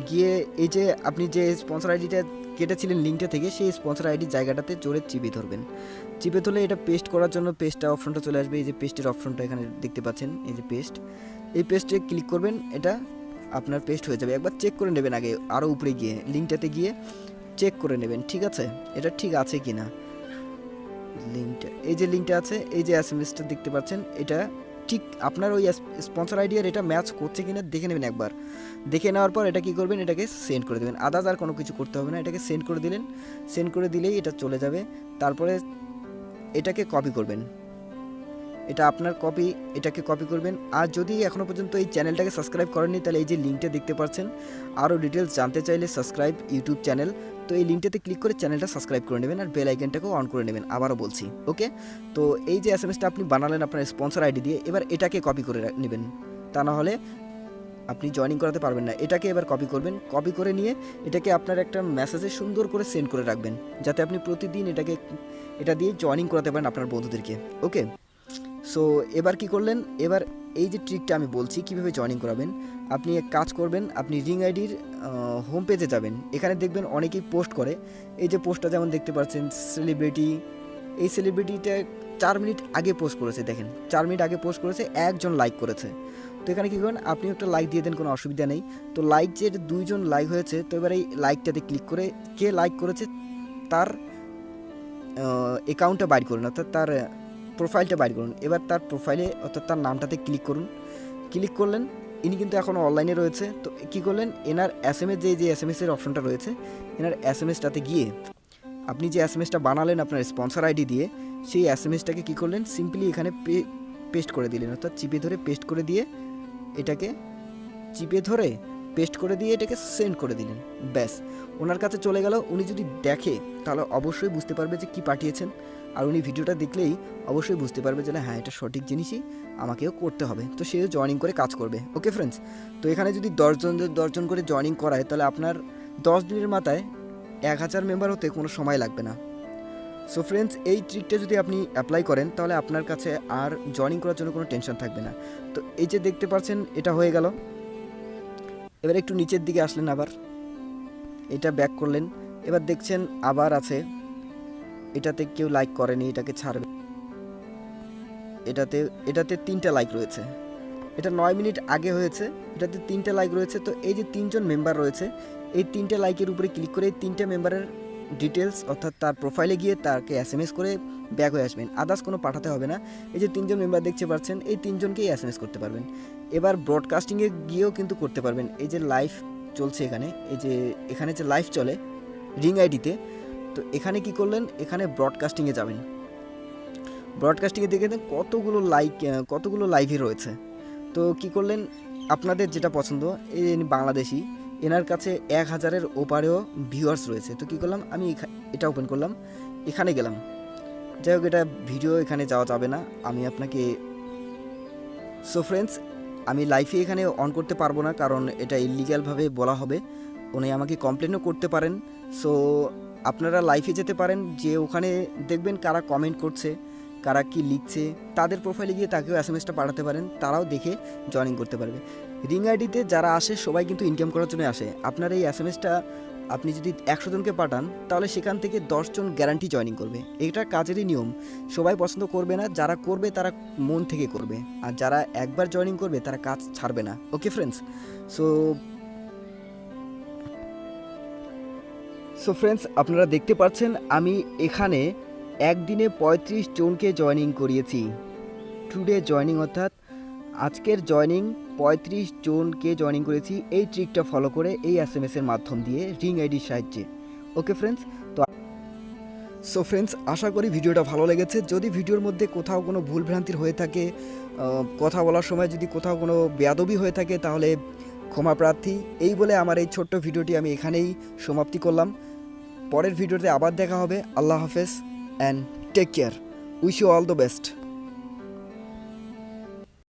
গিয়ে এই যে আপনি যে স্পন্সর আইডিটা কেটেছিলেন লিঙ্কটা থেকে সেই স্পন্সর আইডি জায়গাটাতে জোরে চিপে ধরবেন। চিপে ধরলে এটা পেস্ট করার জন্য পেস্টটা অপশনটা চলে আসবে, এই যে পেস্টের অপশনটা এখানে দেখতে পাচ্ছেন, এই যে পেস্ট, এই পেস্টে ক্লিক করবেন, এটা আপনার পেস্ট হয়ে যাবে। একবার চেক করে নেবেন আগে, আরও উপরে গিয়ে লিঙ্কটাতে গিয়ে চেক করে নেবেন, ঠিক আছে, এটা ঠিক আছে কি না লিঙ্কটা। এই যে লিঙ্কটা আছে, এই যে এসএমএসটা দেখতে পাচ্ছেন, এটা ঠিক আপনার ওই স্পন্সর আইডি আর এটা ম্যাচ করছে কিনা দেখে নেবেন একবার। দেখে নেওয়ার পর এটা কী করবেন, এটাকে সেন্ড করে দেবেন, আদার্স আর কোনো কিছু করতে হবে না, এটাকে সেন্ড করে দিলেন। সেন্ড করে দিলেই এটা চলে যাবে। তারপরে এটাকে কপি করবেন, এটা আপনার কপি, এটাকে কপি করবেন। আর যদি এখনও পর্যন্ত এই চ্যানেলটাকে সাবস্ক্রাইব করেননি তাহলে এই যে লিঙ্কটা দেখতে পাচ্ছেন, আরও ডিটেলস জানতে চাইলে সাবস্ক্রাইব ইউটিউব চ্যানেল, তো এই লিঙ্কটাতে ক্লিক করে চ্যানেলটা সাবস্ক্রাইব করে নেবেন আর বেল আইকনটাকেও অন করে নেবেন, আবারও বলছি, ওকে। তো এই যে এসএমএসটা আপনি বানালেন আপনার স্পন্সর আইডি দিয়ে, এবার এটাকে কপি করে নেবেন, তা না হলে আপনি জয়েনিং করাতে পারবেন না। এটাকে এবার কপি করবেন, কপি করে নিয়ে এটাকে আপনার একটা মেসেজে সুন্দর করে সেন্ড করে রাখবেন, যাতে আপনি প্রতিদিন এটা দিয়ে জয়েনিং করাতে পারেন আপনার বন্ধুদেরকে, ওকে। সো এবার কি করলেন, এবার এই যে ট্রিকটা আমি বলছি কীভাবে জয়েনিং করাবেন, আপনি এক কাজ করবেন, আপনি রিং আইডির হোম পেজে যাবেন, এখানে দেখবেন অনেকেই পোস্ট করে, এই যে পোস্টটা যেমন দেখতে পাচ্ছেন সেলিব্রিটি, এই সেলিব্রিটিটা 4 মিনিট আগে পোস্ট করেছে, দেখেন 4 মিনিট আগে পোস্ট করেছে, একজন লাইক করেছে। তো এখানে কী করেন, আপনি একটা লাইক দিয়ে দেন, কোনো অসুবিধা নেই। তো লাইক যে 2 জন লাইক হয়েছে, তো এবার এই লাইকটাতে ক্লিক করে কে লাইক করেছে তার অ্যাকাউন্টটা বাইর করুন, অর্থাৎ তার প্রোফাইলটা বাইর করুন। এবার তার প্রোফাইলে অর্থাৎ তার নামটাতে ক্লিক করুন, ক্লিক করলেন, ইনি কিন্তু এখনও অনলাইনে রয়েছে। তো কী করলেন, এনার এসএমএস যে এসএমএসের অপশনটা রয়েছে, এনার এসএমএসটাতে গিয়ে আপনি যে এসএমএসটা বানালেন আপনার স্পন্সর আইডি দিয়ে, সেই এসএমএসটাকে কী করলেন, সিম্পলি এখানে পেস্ট করে দিলেন, অর্থাৎ চিপে ধরে পেস্ট করে দিয়ে এটাকে চিপে ধরে পেস্ট করে দিয়ে এটাকে সেন্ড করে দিলেন, ব্যাস ওনার কাছে চলে গেল। উনি যদি দেখে তাহলে অবশ্যই বুঝতে পারবে যে কী পাঠিয়েছেন, আর উনি ভিডিওটা দেখলেই অবশ্যই বুঝতে পারবে যে হ্যাঁ এটা সঠিক জিনিসই আমাকেও করতে হবে, তো সেও জয়েনিং করে কাজ করবে। ওকে ফ্রেন্ডস, তো এখানে যদি 10জন করে জয়েনিং করায় তাহলে আপনার 10 দিনের মাথায় 1000 মেম্বার হতে কোনো সময় লাগবে না। সো ফ্রেন্ডস, এই ট্রিকটা যদি আপনি অ্যাপ্লাই করেন তাহলে আপনার কাছে আর জয়েনিং করার জন্য কোনো টেনশন থাকবে না। তো এই যে দেখতে পাচ্ছেন এটা হয়ে গেল। এবার একটু নিচের দিকে আসলেন, আবার এটা ব্যাক করলেন, এবার দেখছেন আবার আছে, এটাতে কেউ লাইক করেনি, এটাকে ছাড়বে। এটাতে 3টা লাইক রয়েছে, এটা 9 মিনিট আগে হয়েছে, এটাতে 3টা লাইক রয়েছে। তো এই যে 3জন মেম্বার রয়েছে, এই 3টে লাইকের উপরে ক্লিক করে এই 3টে মেম্বারের ডিটেলস অর্থাৎ তার প্রোফাইলে গিয়ে তাকে SMS করে ব্যাক হয়ে আসবেন, আদার্স কোনো পাঠাতে হবে না। এই যে 3জন মেম্বার দেখতে পাচ্ছেন, এই 3জনকেই SMS করতে পারবেন। এবার ব্রডকাস্টিংয়ে গিয়েও কিন্তু করতে পারবেন। এই যে লাইভ চলছে এখানে, এই যে এখানে যে লাইভ চলে রিং আইডিতে, তো এখানে কি করলেন, এখানে ব্রডকাস্টিংয়ে যাবেন। ব্রডকাস্টিংয়ে দেখে দেন কতগুলো লাইভে রয়েছে। তো কি করলেন, আপনাদের যেটা পছন্দ, এই বাংলাদেশি, এনার কাছে 1000-এর ওপারেও ভিউয়ার্স রয়েছে। তো কী করলাম, আমি এটা ওপেন করলাম, এখানে গেলাম। যাই হোক, এটা ভিডিও এখানে যাওয়া যাবে না, আমি আপনাকে। সো ফ্রেন্ডস, আমি লাইভে এখানে অন করতে পারবো না, কারণ এটা ইলিগ্যালভাবে বলা হবে, উনি আমাকে কমপ্লেনও করতে পারেন। সো আপনারা লাইভে যেতে পারেন, যে ওখানে দেখবেন কারা কমেন্ট করছে, কারা কি লিখছে, তাদের প্রোফাইলে গিয়ে তাকেও SMS-টা পাঠাতে পারেন, তারাও দেখে জয়েনিং করতে পারবে। রিং আইডিতে যারা আসে সবাই কিন্তু ইনকাম করার জন্য আসে। আপনার এই SMS-টা আপনি যদি 100 জনকে পাঠান তাহলে সেখান থেকে 10 জন গ্যারান্টি জয়েনিং করবে। এটা কাজেরই নিয়ম, সবাই পছন্দ করবে না, যারা করবে তারা মন থেকে করবে, আর যারা একবার জয়েনিং করবে তারা কাজ ছাড়বে না। ওকে ফ্রেন্ডস, সো ফ্রেন্ডস, আপনারা দেখতে পাচ্ছেন আমি এখানে একদিনে 35 জনকে জয়েনিং করিয়েছি। টুডে জয়েনিং অর্থাৎ আজকের জয়েনিং 35 জনকে জয়েনিং করেছি এই ট্রিকটা ফলো করে, এই SMS-এর মাধ্যম দিয়ে, রিং আইডির সাহায্যে। ওকে ফ্রেন্ডস, সো ফ্রেন্ডস, আশা করি ভিডিওটা ভালো লেগেছে। যদি ভিডিওর মধ্যে কোথাও কোনো ভুলভ্রান্তির হয়ে থাকে, কথা বলার সময় যদি কোথাও কোনো বেয়াদবি হয়ে থাকে, তাহলে ক্ষমা প্রার্থী। এই বলে আমার এই ছোট্ট ভিডিওটি আমি এখানেই সমাপ্তি করলাম। পরের ভিডিওতে আবার দেখা হবে। আল্লাহ হাফেজ and take care, wish you all the best.